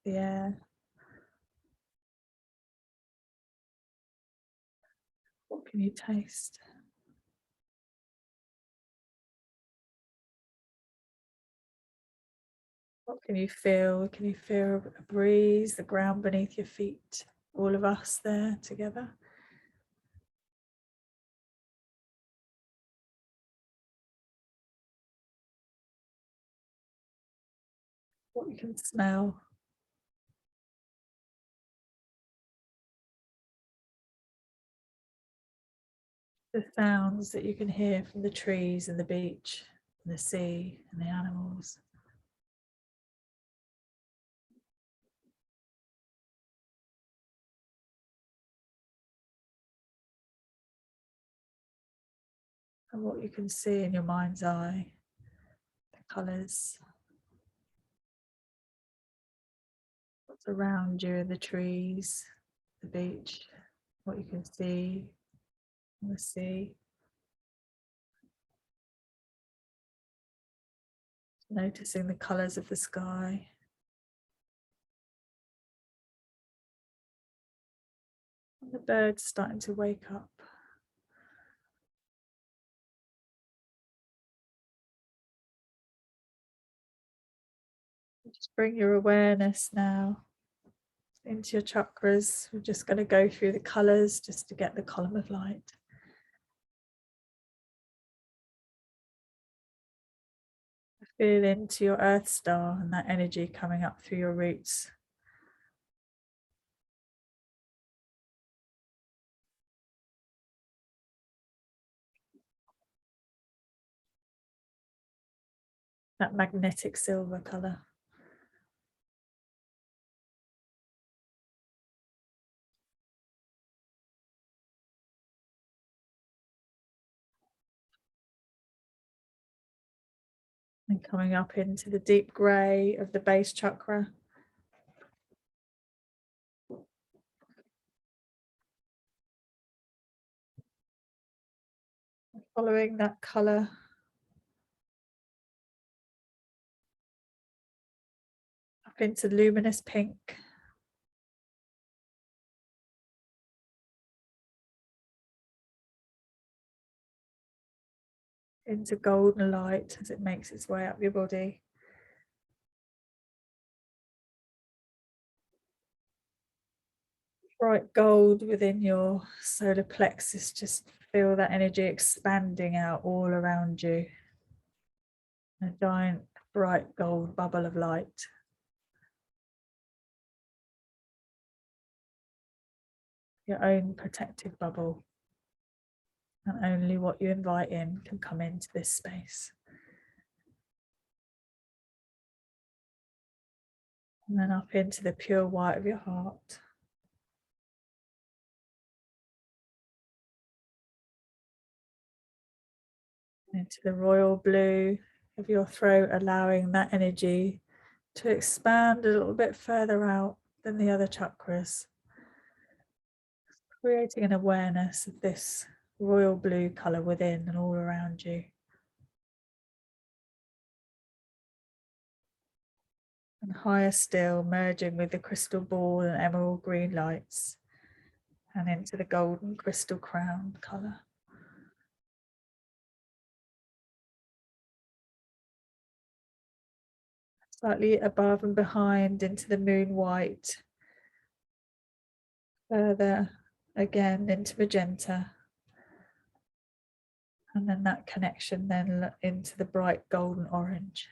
Speaker 1: the air. What can you taste? What can you feel? Can you feel a breeze, the ground beneath your feet? All of us there together. What you can smell. The sounds that you can hear from the trees and the beach and the sea and the animals. And what you can see in your mind's eye, the colours, what's around you, the trees, the beach, what you can see in the sea. Noticing the colours of the sky. And the birds starting to wake up. Just bring your awareness now into your chakras. We're just going to go through the colours just to get the column of light. Feel into your Earth Star and that energy coming up through your roots. That magnetic silver colour. And coming up into the deep grey of the base chakra. Following that colour. Up into luminous pink. Into golden light as it makes its way up your body. bright gold within your solar plexus. Just feel that energy expanding out all around you. A giant bright gold bubble of light. Your own protective bubble. And only what you invite in can come into this space. And then up into the pure white of your heart. Into the royal blue of your throat, allowing that energy to expand a little bit further out than the other chakras. Creating an awareness of this royal blue colour within and all around you. And higher still, merging with the crystal ball and emerald green lights and into the golden crystal crown colour. Slightly above and behind into the moon white. Further again into magenta. And then that connection then into the bright golden orange.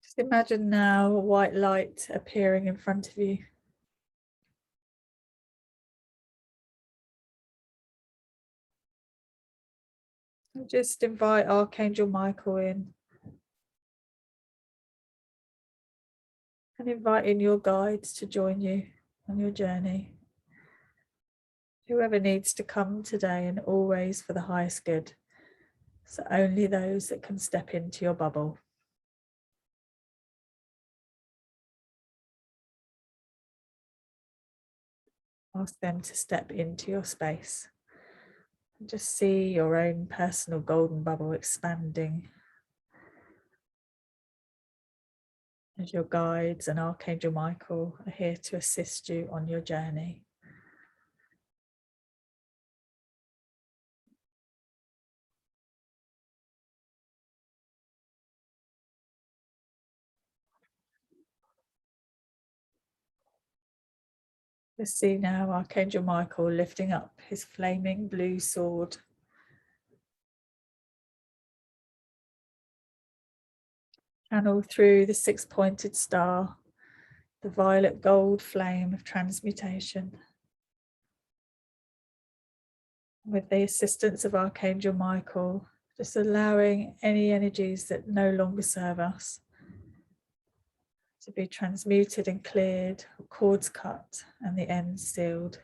Speaker 1: Just imagine now a white light appearing in front of you. And just invite Archangel Michael in. And invite in your guides to join you on your journey. Whoever needs to come today, and always for the highest good. So only those that can step into your bubble. Ask them to step into your space. And just see your own personal golden bubble expanding as your guides and Archangel Michael are here to assist you on your journey. Just see now Archangel Michael lifting up his flaming blue sword. Channel through the six-pointed star, the violet gold flame of transmutation. With the assistance of Archangel Michael, just allowing any energies that no longer serve us to be transmuted and cleared, cords cut and the ends sealed.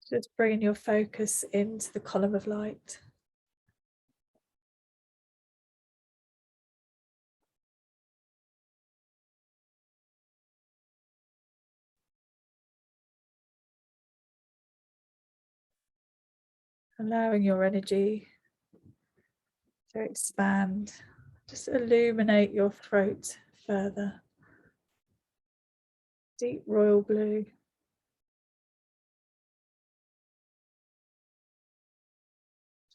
Speaker 1: Just bringing your focus into the column of light. Allowing your energy to expand. Just illuminate your throat further. Deep royal blue.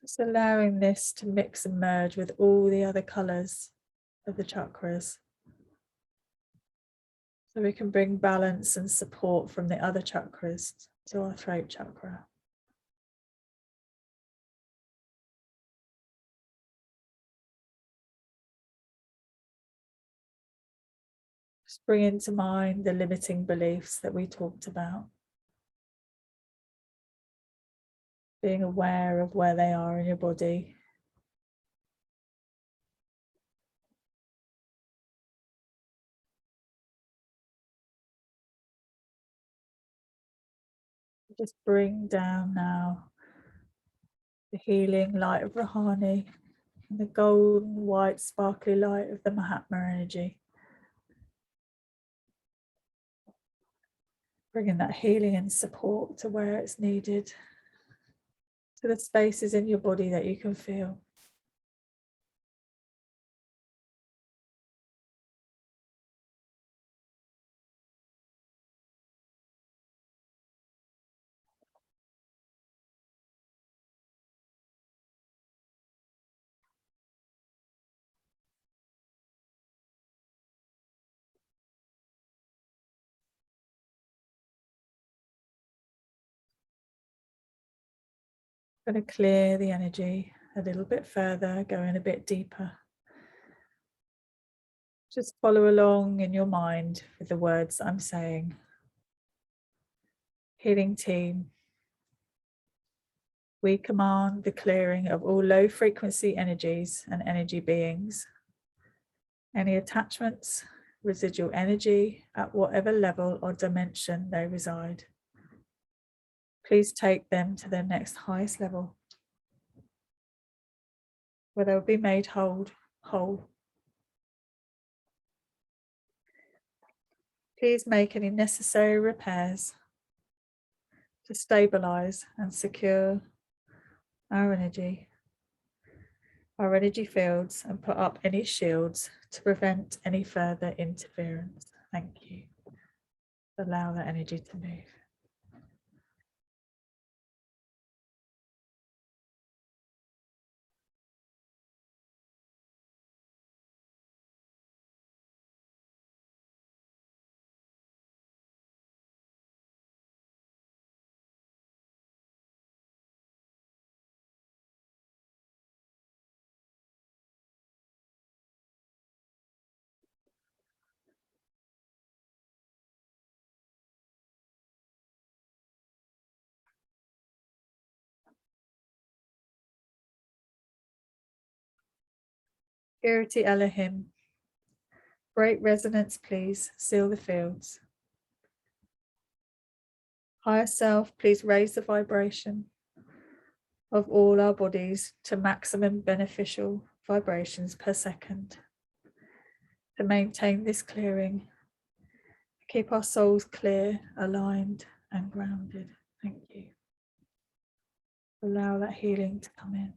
Speaker 1: Just allowing this to mix and merge with all the other colours of the chakras. So we can bring balance and support from the other chakras to our throat chakra. Just bring into mind the limiting beliefs that we talked about. Being aware of where they are in your body. Just bring down now the healing light of Rahani and the golden white sparkly light of the Mahatma energy. Bringing that healing and support to where it's needed, to the spaces in your body that you can feel. Going to clear the energy a little bit further, going a bit deeper. Just follow along in your mind with the words I'm saying. Healing team, we command the clearing of all low frequency energies and energy beings. Any attachments, residual energy at whatever level or dimension they reside. Please take them to their next highest level, where they will be made whole. Please make any necessary repairs to stabilize and secure our energy fields, and put up any shields to prevent any further interference. Thank you. Allow that energy to move. Purity Elohim, break resonance, please seal the fields. Higher self, please raise the vibration of all our bodies to maximum beneficial vibrations per second. To maintain this clearing, keep our souls clear, aligned and grounded. Thank you. Allow that healing to come in.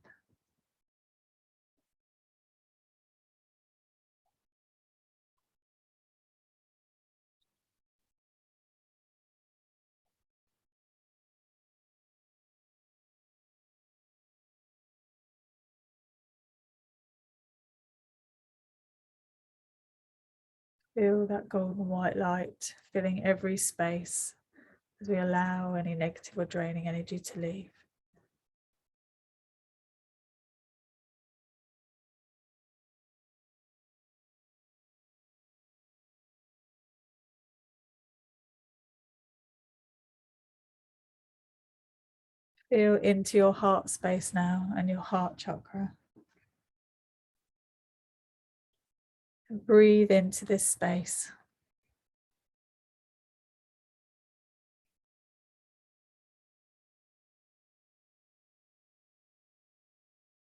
Speaker 1: Feel that golden white light filling every space as we allow any negative or draining energy to leave. Feel into your heart space now and your heart chakra. And breathe into this space.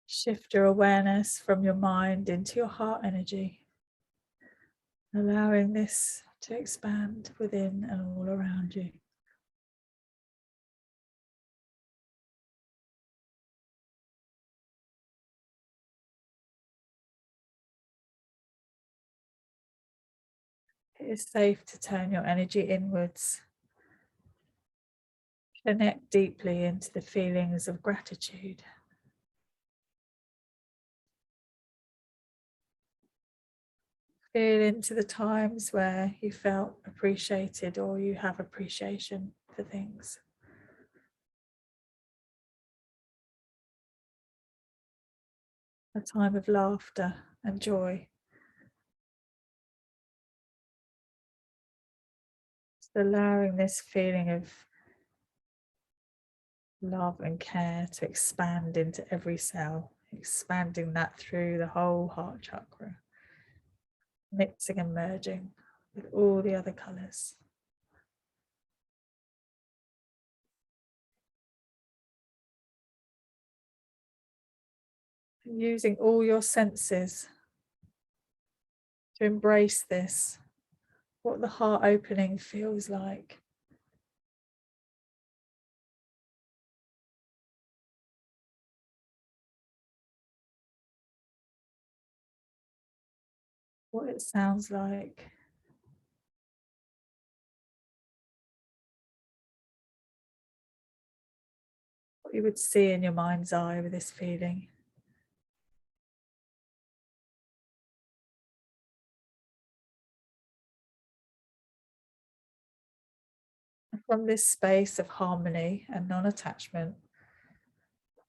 Speaker 1: Shift your awareness from your mind into your heart energy, allowing this to expand within and all around you. It is safe to turn your energy inwards. Connect deeply into the feelings of gratitude. Feel into the times where you felt appreciated or you have appreciation for things. A time of laughter and joy. Just allowing this feeling of love and care to expand into every cell, expanding that through the whole heart chakra, mixing and merging with all the other colours. Using all your senses to embrace this, what the heart opening feels like. What it sounds like. What you would see in your mind's eye with this feeling. And from this space of harmony and non-attachment,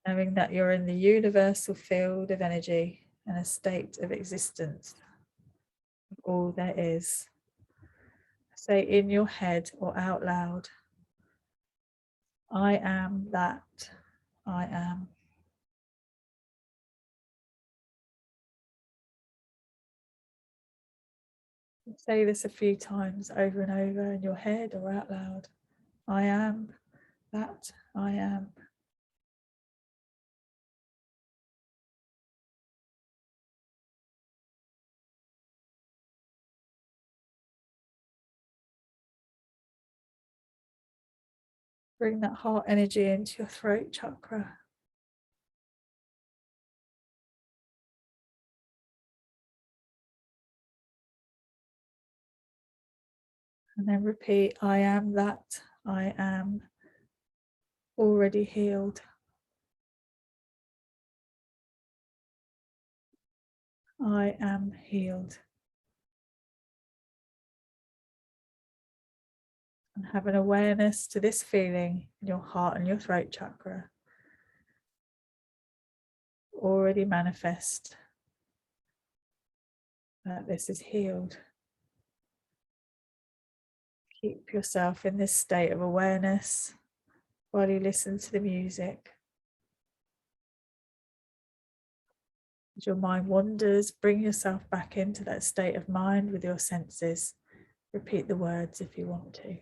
Speaker 1: knowing that you're in the universal field of energy and a state of existence of all there is. Say in your head or out loud, I am that I am. Say this a few times over and over in your head or out loud. I am that I am. Bring that heart energy into your throat chakra. And then repeat, I am that I am, already healed. I am healed. And have an awareness to this feeling in your heart and your throat chakra. Already manifest that this is healed. Keep yourself in this state of awareness while you listen to the music. As your mind wanders, bring yourself back into that state of mind with your senses. Repeat the words if you want to.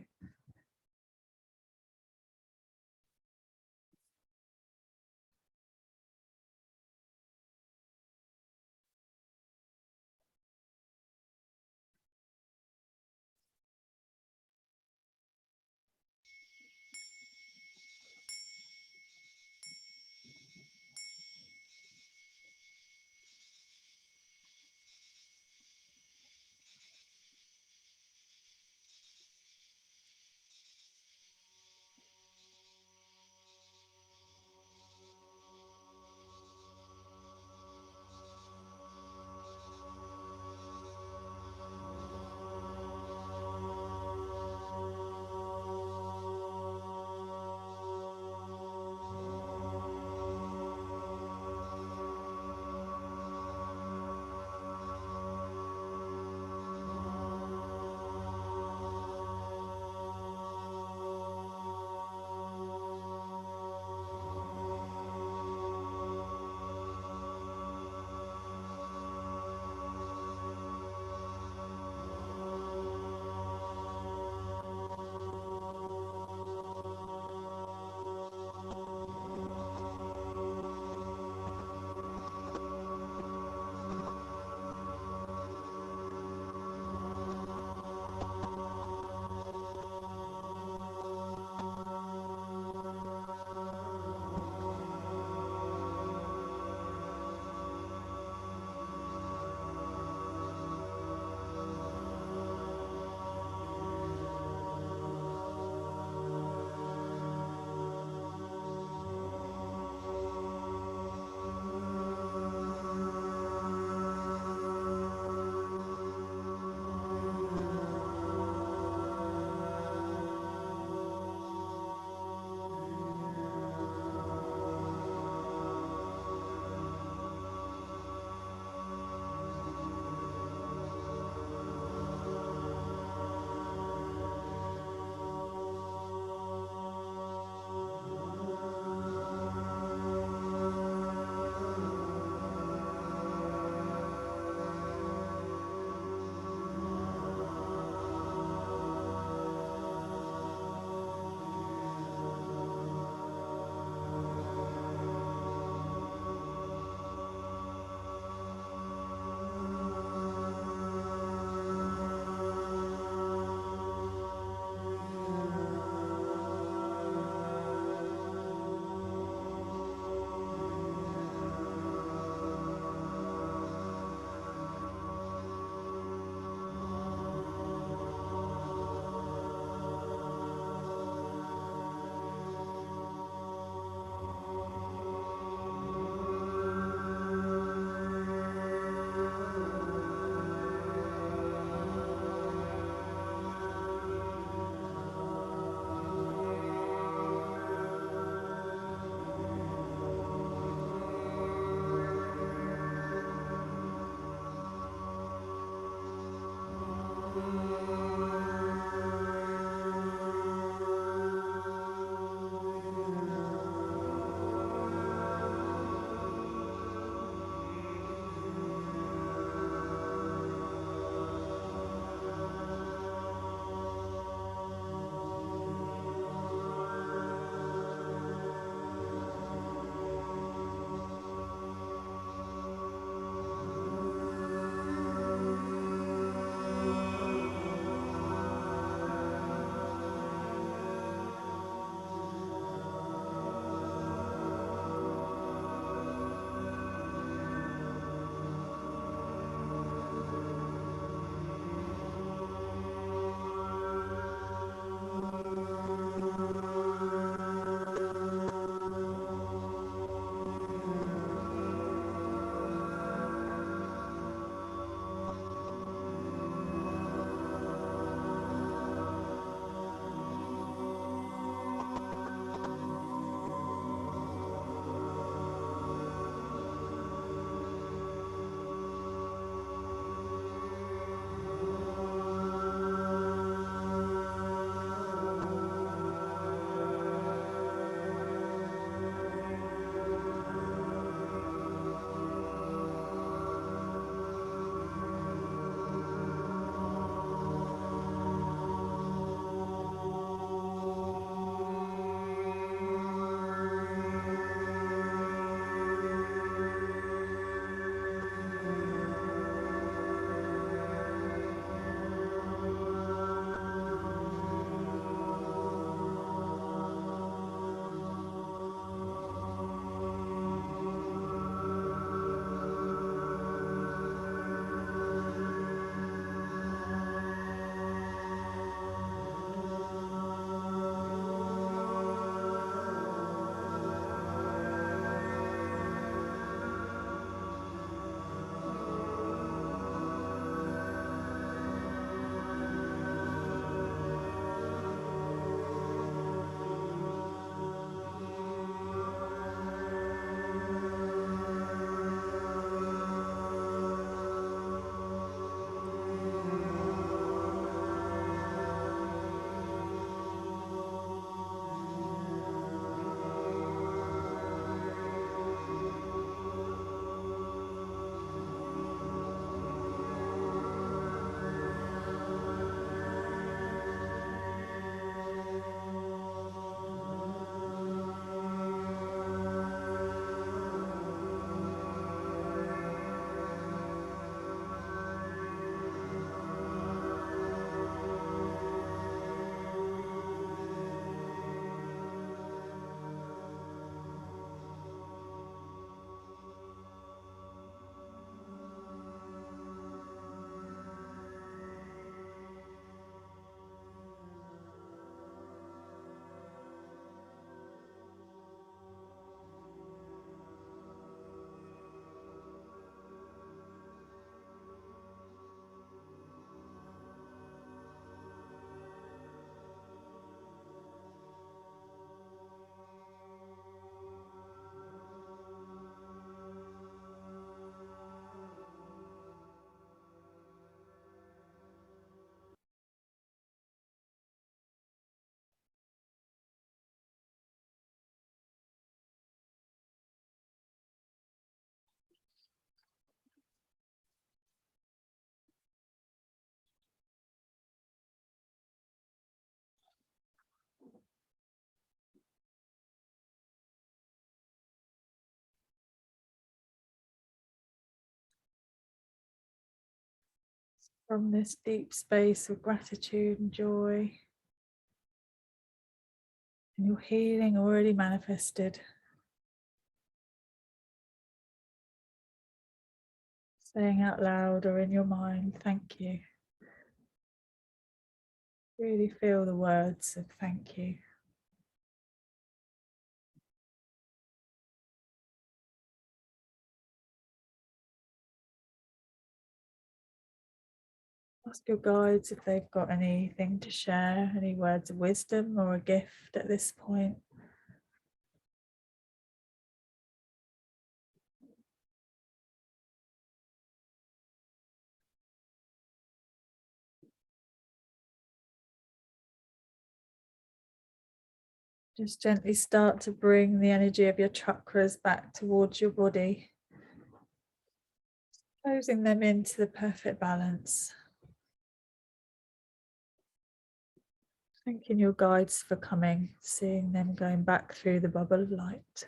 Speaker 1: from this deep space of gratitude and joy. And your healing already manifested. Saying out loud or in your mind, thank you. Really feel the words of thank you. Ask your guides if they've got anything to share, any words of wisdom or a gift at this point. Just gently start to bring the energy of your chakras back towards your body, closing them into the perfect balance. Thanking your guides for coming, seeing them going back through the bubble of light.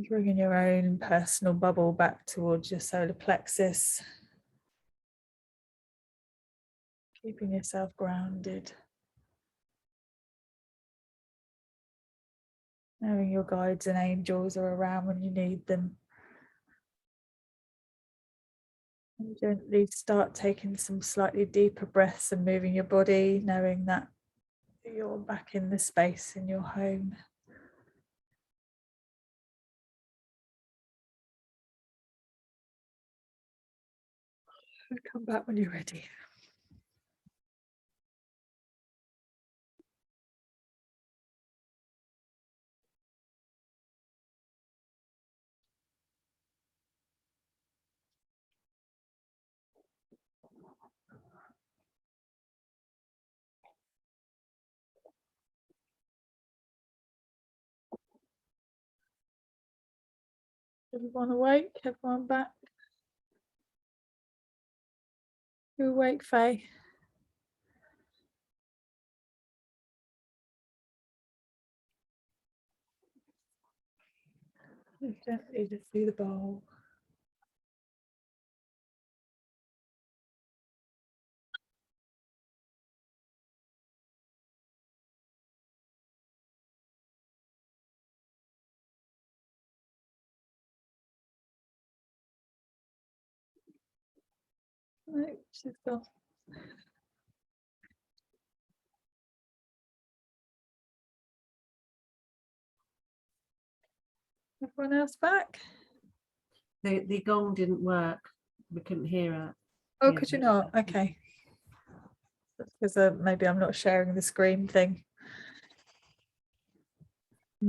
Speaker 1: Bringing your own personal bubble back towards your solar plexus. Keeping yourself grounded. Knowing your guides and angels are around when you need them. And gently start taking some slightly deeper breaths and moving your body, knowing that you're back in the space in your home. And come back when you're ready. Everyone awake? Everyone back? You awake, Faye? Gently just do the bowl. No, she's gone. Everyone else back?
Speaker 6: The gong didn't work. We couldn't hear it.
Speaker 1: Oh,
Speaker 6: Yeah.
Speaker 1: could you not? Okay. That's because maybe I'm not sharing the screen thing. I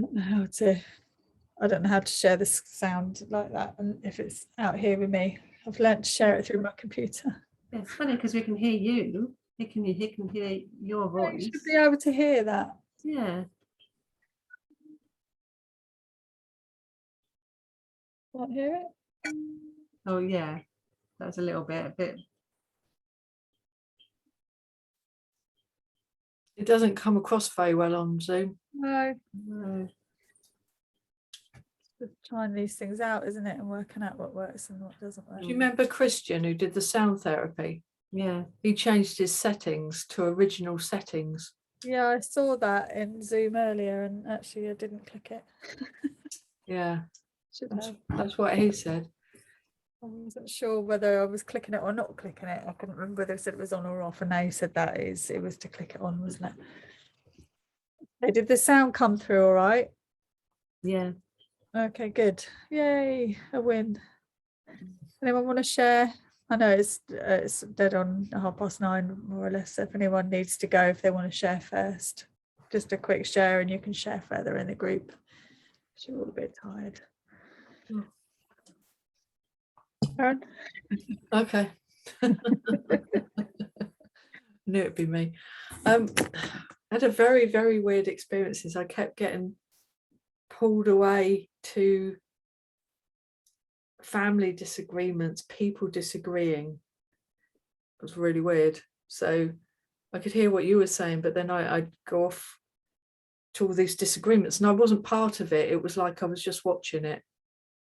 Speaker 1: don't know how to share this sound like that, and if it's out here with me. I've learned to share it through my computer.
Speaker 6: It's funny because we can hear you. He can hear your
Speaker 1: You
Speaker 6: voice.
Speaker 1: should be able to hear that.
Speaker 6: Yeah.
Speaker 1: Can't hear it?
Speaker 6: Oh yeah. That's a little bit.
Speaker 3: It doesn't come across very well on Zoom.
Speaker 1: No,
Speaker 6: No.
Speaker 1: just trying these things out, isn't it? And working out what works and what doesn't work.
Speaker 3: Do you remember Christian who did the sound therapy?
Speaker 6: Yeah.
Speaker 3: He changed his settings to original settings.
Speaker 1: Yeah, I saw that in Zoom earlier and actually I didn't click it.
Speaker 3: Yeah,
Speaker 1: Should have.
Speaker 3: that's what he said.
Speaker 1: I wasn't sure whether I was clicking it or not clicking it. I couldn't remember whether it said it was on or off, and now you said that it was to click it on, wasn't it? Okay, did the sound come through all right?
Speaker 6: Yeah.
Speaker 1: Okay, good. Yay, a win. Anyone want to share? I know it's dead on 9:30 more or less. So if anyone needs to go, if they want to share first, just a quick share and you can share further in the group. You're all a bit tired. Karen?
Speaker 3: Okay. Knew it'd be me. I had a very, very weird experiences. I kept getting pulled away to family disagreements, people disagreeing. It was really weird. So I could hear what you were saying, but then I'd go off to all these disagreements and I wasn't part of it. It was like I was just watching it.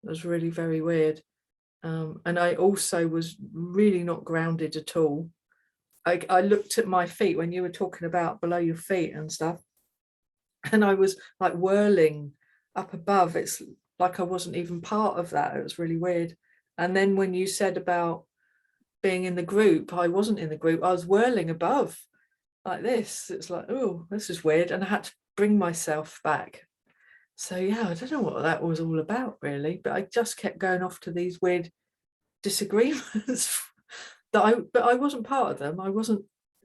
Speaker 3: It was really very weird. And I also was really not grounded at all. I looked at my feet when you were talking about below your feet and stuff, and I was like whirling up above. It's like I wasn't even part of that. It was really weird. And then when you said about being in the group, I wasn't in the group. I was whirling above like this. It's like, oh, this is weird. And I had to bring myself back. So yeah, I don't know what that was all about really, but I just kept going off to these weird disagreements but I wasn't part of them. I wasn't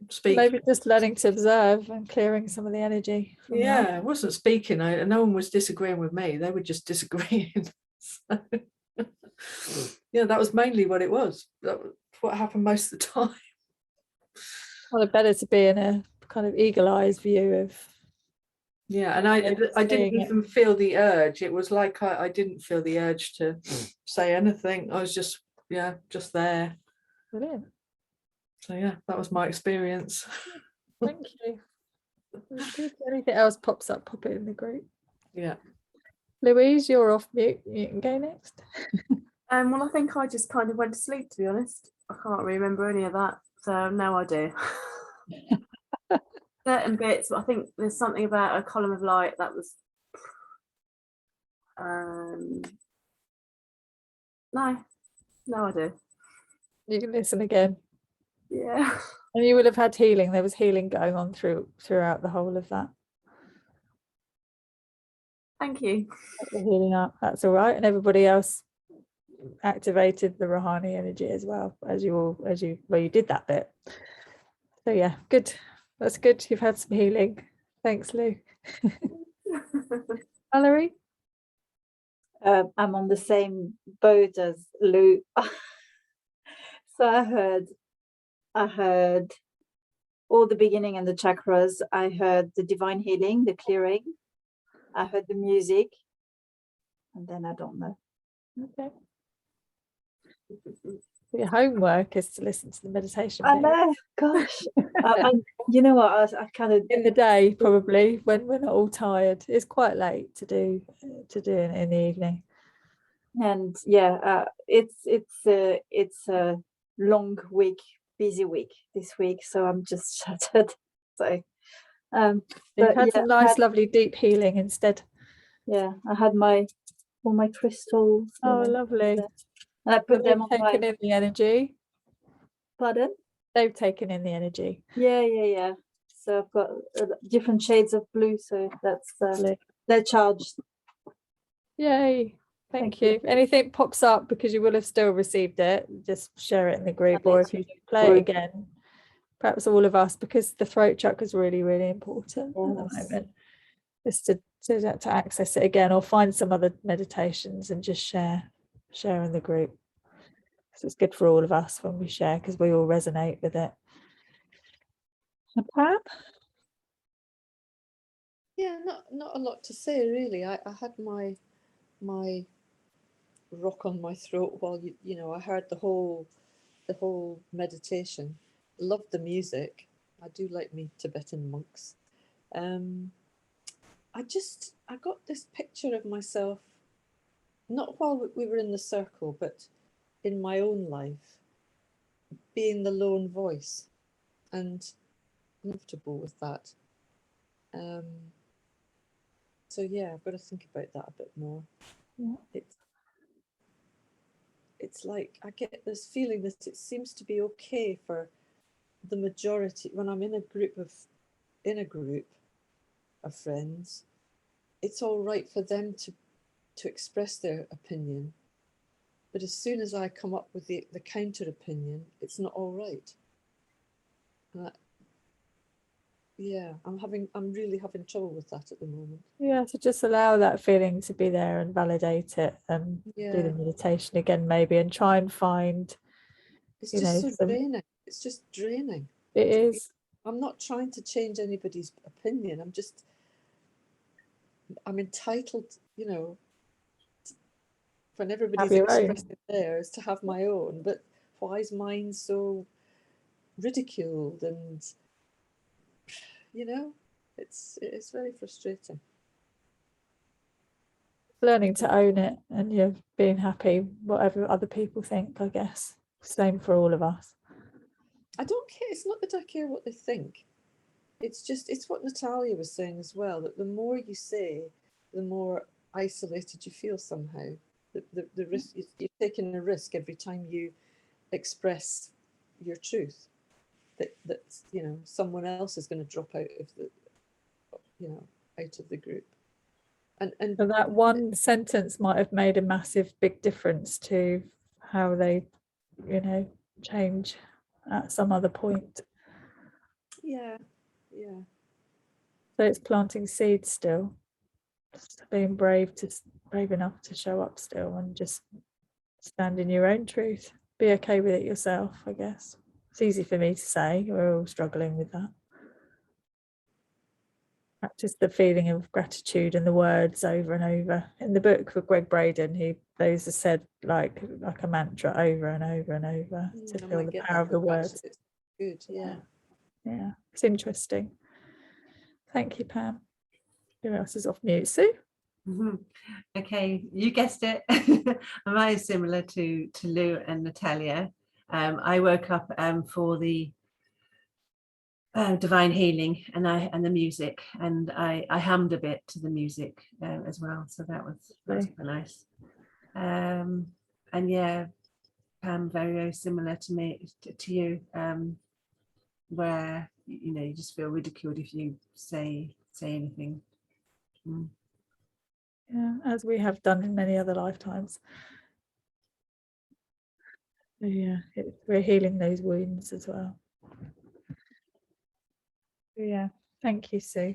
Speaker 3: speaking.
Speaker 1: Maybe just learning to observe and clearing some of the energy.
Speaker 3: Yeah, I wasn't speaking. No one was disagreeing with me. They were just disagreeing. So, yeah, that was mainly what it was. That was what happened most of the time.
Speaker 1: Well, better to be in a kind of eagle-eyed view of.
Speaker 3: Yeah, and I didn't
Speaker 1: seeing it.
Speaker 3: even feel the urge. It was like I didn't feel the urge to say anything. I was just there.
Speaker 1: Brilliant.
Speaker 3: So yeah, that was my experience.
Speaker 1: Thank you. That's good. Anything else pops up, pop it in the group.
Speaker 3: Yeah.
Speaker 1: Louise, you're off mute. You can go next.
Speaker 2: Well, I think I just kind of went to sleep, to be honest. I can't remember any of that, so now I do. Certain bits, but I think there's something about a column of light that was. No, I do.
Speaker 1: You can listen again.
Speaker 2: Yeah.
Speaker 1: And you would have had healing. There was healing going on throughout the whole of that.
Speaker 2: Thank you.
Speaker 1: The healing up. That's all right. And everybody else activated the Rohani energy as well you did that bit. So yeah, good. That's good. You've had some healing. Thanks, Lou. Valerie?
Speaker 9: I'm on the same boat as Lou. So I heard all the beginning and the chakras. I heard the divine healing, the clearing. I heard the music, and then I don't know.
Speaker 1: Okay. Your homework is to listen to the meditation.
Speaker 9: I know, gosh. You know what? I kind of
Speaker 1: in the day, probably when we're not all tired. It's quite late to do it in the evening. And yeah, it's a long week, busy week this week, so I'm just shattered. So you've had some nice, lovely deep healing instead. Yeah, I had all my crystals. Oh, lovely. And I put them on taken in the energy. Pardon? They've taken in the energy. Yeah. So I've got different shades of blue, so that's they're charged. Yay. Thank you. If anything pops up, because you will have still received it, just share it in the group, or if you play it again, perhaps all of us, because the throat chakra is really, really important at the moment, just to access it again, or find some other meditations and just share in the group. So it's good for all of us when we share, because we all resonate with it. Pam?
Speaker 4: Yeah, not a lot to say really. I had my rock on my throat while I heard the whole meditation. Loved the music. I do like me Tibetan monks. I got this picture of myself, not while we were in the circle, but in my own life, being the lone voice, and comfortable with that. So yeah, I've got to think about that a bit more. Yeah. It's like I get this feeling that it seems to be okay for the majority when I'm in a group of friends. It's all right for them to express their opinion, but as soon as I come up with the counter opinion, it's not all right. I'm really having trouble with that at the moment.
Speaker 1: Yeah, so just allow that feeling to be there and validate it, and do the meditation again maybe, and try and find.
Speaker 4: It's just so draining. It's just draining.
Speaker 1: It is.
Speaker 4: I'm not trying to change anybody's opinion. I'm entitled, when everybody's expressing theirs, to have my own. But why is mine so ridiculed? And it's very frustrating.
Speaker 1: learning to own it, and you're being happy whatever other people think, I guess. Same for all of us.
Speaker 4: I don't care. It's not that I care what they think. It's what Natalia was saying as well, that the more you say, the more isolated you feel somehow. The risk, you're taking a risk every time you express your truth, that someone else is going to drop out of the group. And
Speaker 1: So that one sentence might have made a massive big difference to how they change at some other point.
Speaker 4: yeah.
Speaker 1: So it's planting seeds still, just being brave enough to show up still, and just stand in your own truth. Be okay with it yourself, I guess. It's easy for me to say, we're all struggling with that. Practice the feeling of gratitude and the words over and over. In the book for Greg Braden, those are said like a mantra over and over and over to feel the power of the words.
Speaker 4: It's good, yeah.
Speaker 1: Yeah, it's interesting. Thank you, Pam. Who else is off mute? Sue?
Speaker 6: Okay, you guessed it. Mine is similar to Lou and Natalia. I woke up for the divine healing and the music, and I hummed a bit to the music as well, so that was quite nice. And yeah, Pam, very similar to me, to you, where you just feel ridiculed if you say anything.
Speaker 1: Yeah, as we have done in many other lifetimes. So yeah, we're healing those wounds as well. So yeah, thank you, Sue.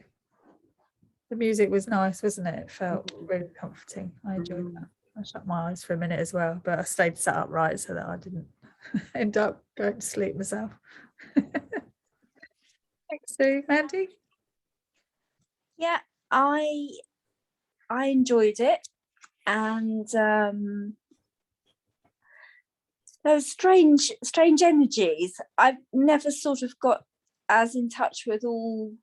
Speaker 1: The music was nice, wasn't it? It felt really comforting. I enjoyed that. I shut my eyes for a minute as well, but I stayed sat upright so that I didn't end up going to sleep myself. Thanks, Sue. Mandy?
Speaker 8: Yeah, I enjoyed it, and those strange energies. I've never sort of got as in touch with all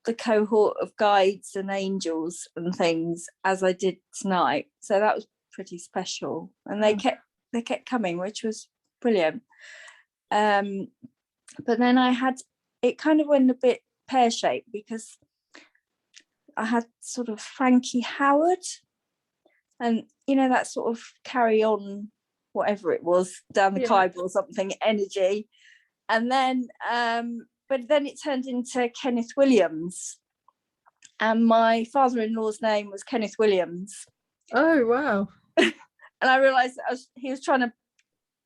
Speaker 8: the cohort of guides and angels and things as I did tonight, so that was pretty special, and they kept coming, which was brilliant. But then it kind of went a bit pear-shaped, because I had sort of Frankie Howard, and that sort of carry on whatever it was down the Khyber or something energy, and then but then it turned into Kenneth Williams, and my father-in-law's name was Kenneth Williams.
Speaker 1: Oh wow.
Speaker 8: And I realized he was trying to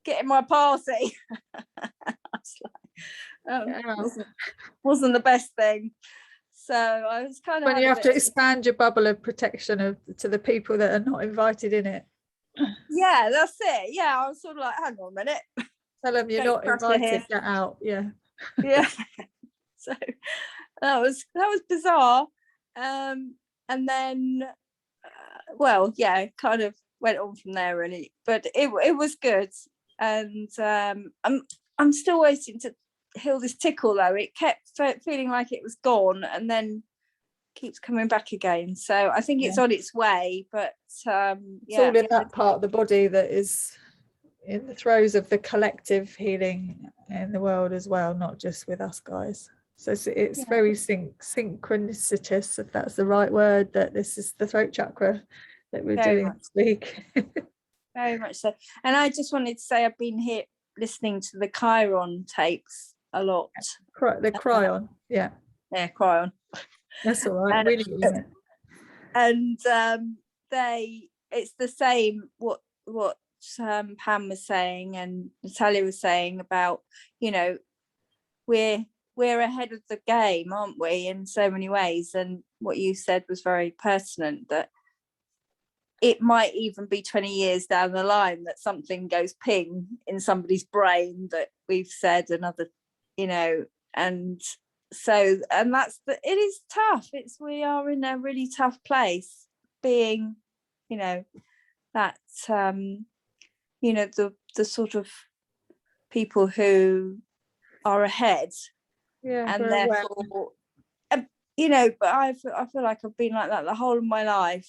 Speaker 8: get in my party. I was like, wasn't the best thing. So I was kind of,
Speaker 1: when you have to expand your bubble of protection to the people that are not invited in it.
Speaker 8: Yeah, that's it. Yeah, I was sort of like, hang on a minute,
Speaker 1: tell them you're not invited, get out. Yeah.
Speaker 8: So that was bizarre. And then kind of went on from there really, but it was good. And I'm still waiting to heal this tickle though. It kept feeling like it was gone, and then keeps coming back again, so I think it's on its way, but it's all in
Speaker 1: that part of the body that is in the throes of the collective healing in the world as well, not just with us guys. So it's very synchronicitous, if that's the right word, that this is the throat chakra that we're doing this week.
Speaker 8: Very much so. And I just wanted to say I've been here listening to the Chiron tapes a lot.
Speaker 1: The Cryon,
Speaker 8: Cryon.
Speaker 1: That's all right. We knew what you meant.
Speaker 8: And it's the same what Pam was saying and Natalia was saying about, we're ahead of the game, aren't we, in so many ways. And what you said was very pertinent, that it might even be 20 years down the line that something goes ping in somebody's brain that we've said another, and so, and it is tough. We are in a really tough place being, that, the sort of people who are ahead. And therefore, but I feel like I've been like that the whole of my life.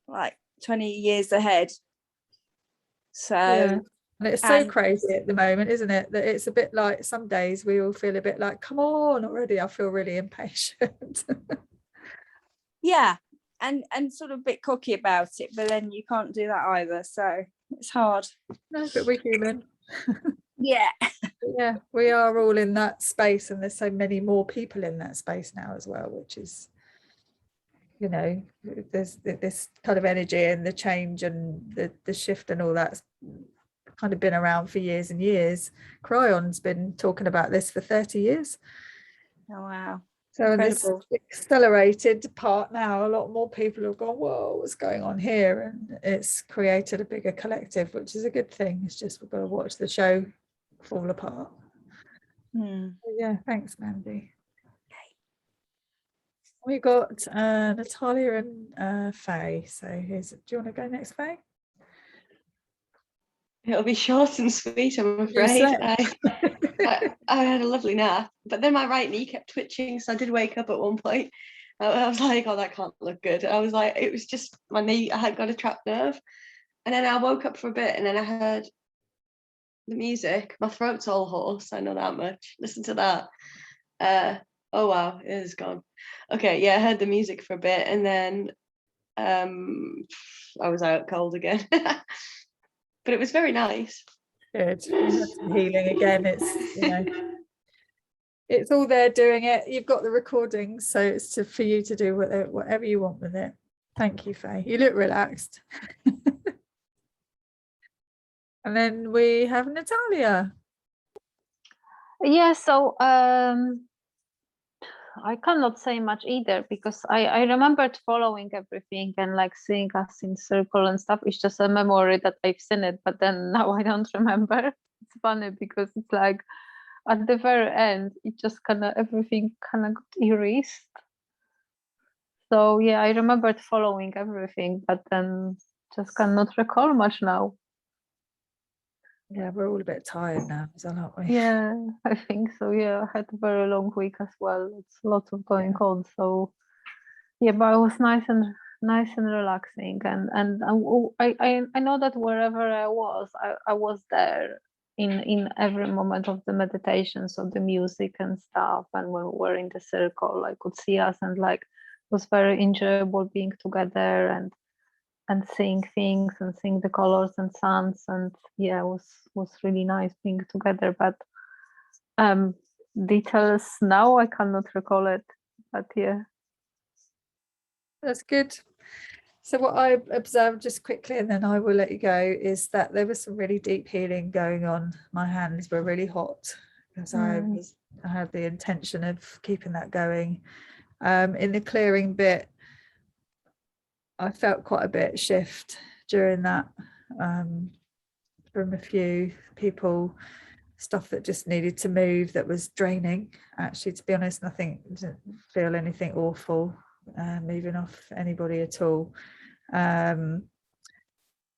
Speaker 8: like 20 years ahead. So
Speaker 1: Yeah. And it's so
Speaker 8: and-
Speaker 1: crazy at the moment, isn't it? That it's a bit like some days we all feel a bit like, come on already. I feel really impatient.
Speaker 8: yeah, and sort of a bit cocky about it, but then you can't do that either. So it's hard.
Speaker 1: No, but we're human.
Speaker 8: Yeah.
Speaker 1: Yeah, we are all in that space, and there's so many more people in that space now as well, which is, you know, there's this kind of energy and the change and the shift and all that's kind of been around for years and years. Cryon's been talking about this for 30 years.
Speaker 8: Oh wow.
Speaker 1: So in this
Speaker 8: Incredible.
Speaker 1: accelerated part now, a lot more people have gone, whoa, what's going on here? And it's created a bigger collective, which is a good thing. It's just we've got to watch the show fall apart. Yeah, thanks, Mandy. We got Natalia and Faye. So here's, do you want to go next, Faye?
Speaker 7: It'll be short and sweet, I'm afraid. I had a lovely nap, but then my right knee kept twitching, so I did wake up at one point. I was like, oh, that can't look good. I was like, it was just my knee, I had got a trapped nerve. And then I woke up for a bit, and then I heard the music. My throat's all hoarse, I know that much. Listen to that. Oh wow, it is gone. Okay, yeah, I heard the music for a bit, and then I was out cold again. But it was very nice.
Speaker 1: Good. You had some healing again. It's, you know, it's all there doing it. You've got the recordings, so it's for you to do whatever you want with it. Thank you, Faye. You look relaxed. And then we have Natalia.
Speaker 5: Yeah, so I cannot say much either, because I remembered following everything and like seeing us in circle and stuff. It's just a memory that I've seen it, but then now I don't remember. It's funny because it's like at the very end, it just kind of everything kind of got erased. So yeah, I remembered following everything, but then just cannot recall much now.
Speaker 1: Yeah, we're all a bit tired now, aren't we?
Speaker 5: Yeah, I think so. Yeah, I had a very long week as well. It's lots of going on. So yeah, but it was nice and relaxing. And I know that wherever I was there in every moment of the meditation. So the music and stuff, and when we were in the circle, I could see us, and like it was very enjoyable being together and seeing things and seeing the colors and sounds, and yeah, it was really nice being together. But details now I cannot recall it, but yeah,
Speaker 1: that's good. So what I observed just quickly, and then I will let you go, is that there was some really deep healing going on. My hands were really hot because I had the intention of keeping that going. In the clearing bit, I felt quite a bit shift during that, from a few people, stuff that just needed to move, that was draining. Actually, to be honest, nothing, didn't feel anything awful moving off anybody at all.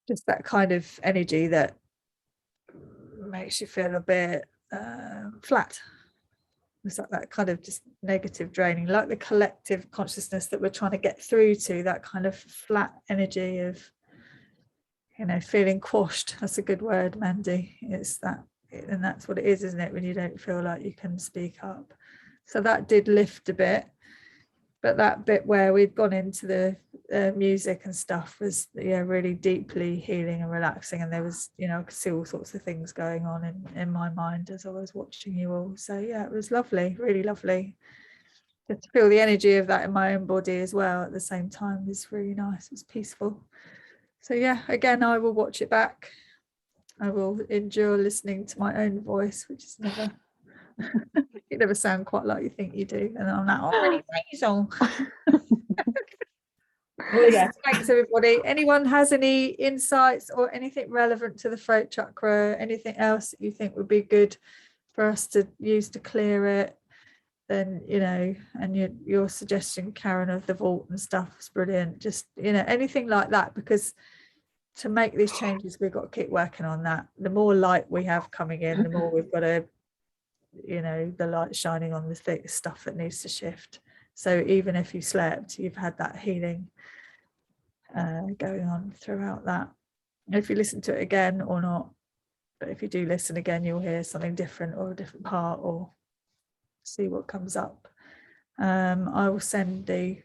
Speaker 1: Just that kind of energy that makes you feel a bit flat. It's like that kind of just negative draining, like the collective consciousness that we're trying to get through to, that kind of flat energy of, you know, feeling quashed. That's a good word, Mandy. It's that, and that's what it is, isn't it, when you don't feel like you can speak up. So that did lift a bit, but that bit where we'd gone into the music and stuff was, yeah, really deeply healing and relaxing. And there was, you know, I could see all sorts of things going on in my mind as I was watching you all. So yeah, it was lovely, really lovely. Just to feel the energy of that in my own body as well at the same time was really nice. It was peaceful. So yeah, again, I will watch it back. I will endure listening to my own voice, which is never, you never sound quite like you think you do. And I'm like, oh, really nasal. Well, yeah, thanks everybody. Anyone has any insights or anything relevant to the throat chakra, anything else that you think would be good for us to use to clear it, then, you know, and your suggestion, Karen, of the vault and stuff is brilliant. Just, you know, anything like that, because to make these changes, we've got to keep working on that. The more light we have coming in, the more we've got to, you know, the light shining on the stuff that needs to shift. So even if you slept, you've had that healing going on throughout that. If you listen to it again or not, but if you do listen again, you'll hear something different or a different part or see what comes up. I will send the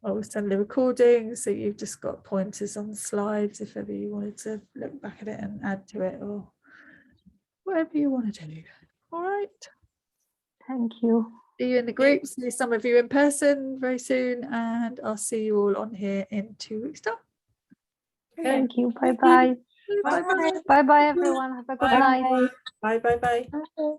Speaker 1: recording, so you've just got pointers on the slides if ever you wanted to look back at it and add to it or whatever you want to do. All right.
Speaker 5: Thank you.
Speaker 1: See you in the group. See some of you in person very soon, and I'll see you all on here in 2 weeks' time.
Speaker 5: Thank you. Bye bye.
Speaker 1: Bye bye.
Speaker 5: Bye bye everyone. Have a good night.
Speaker 1: Bye bye bye.
Speaker 8: Okay.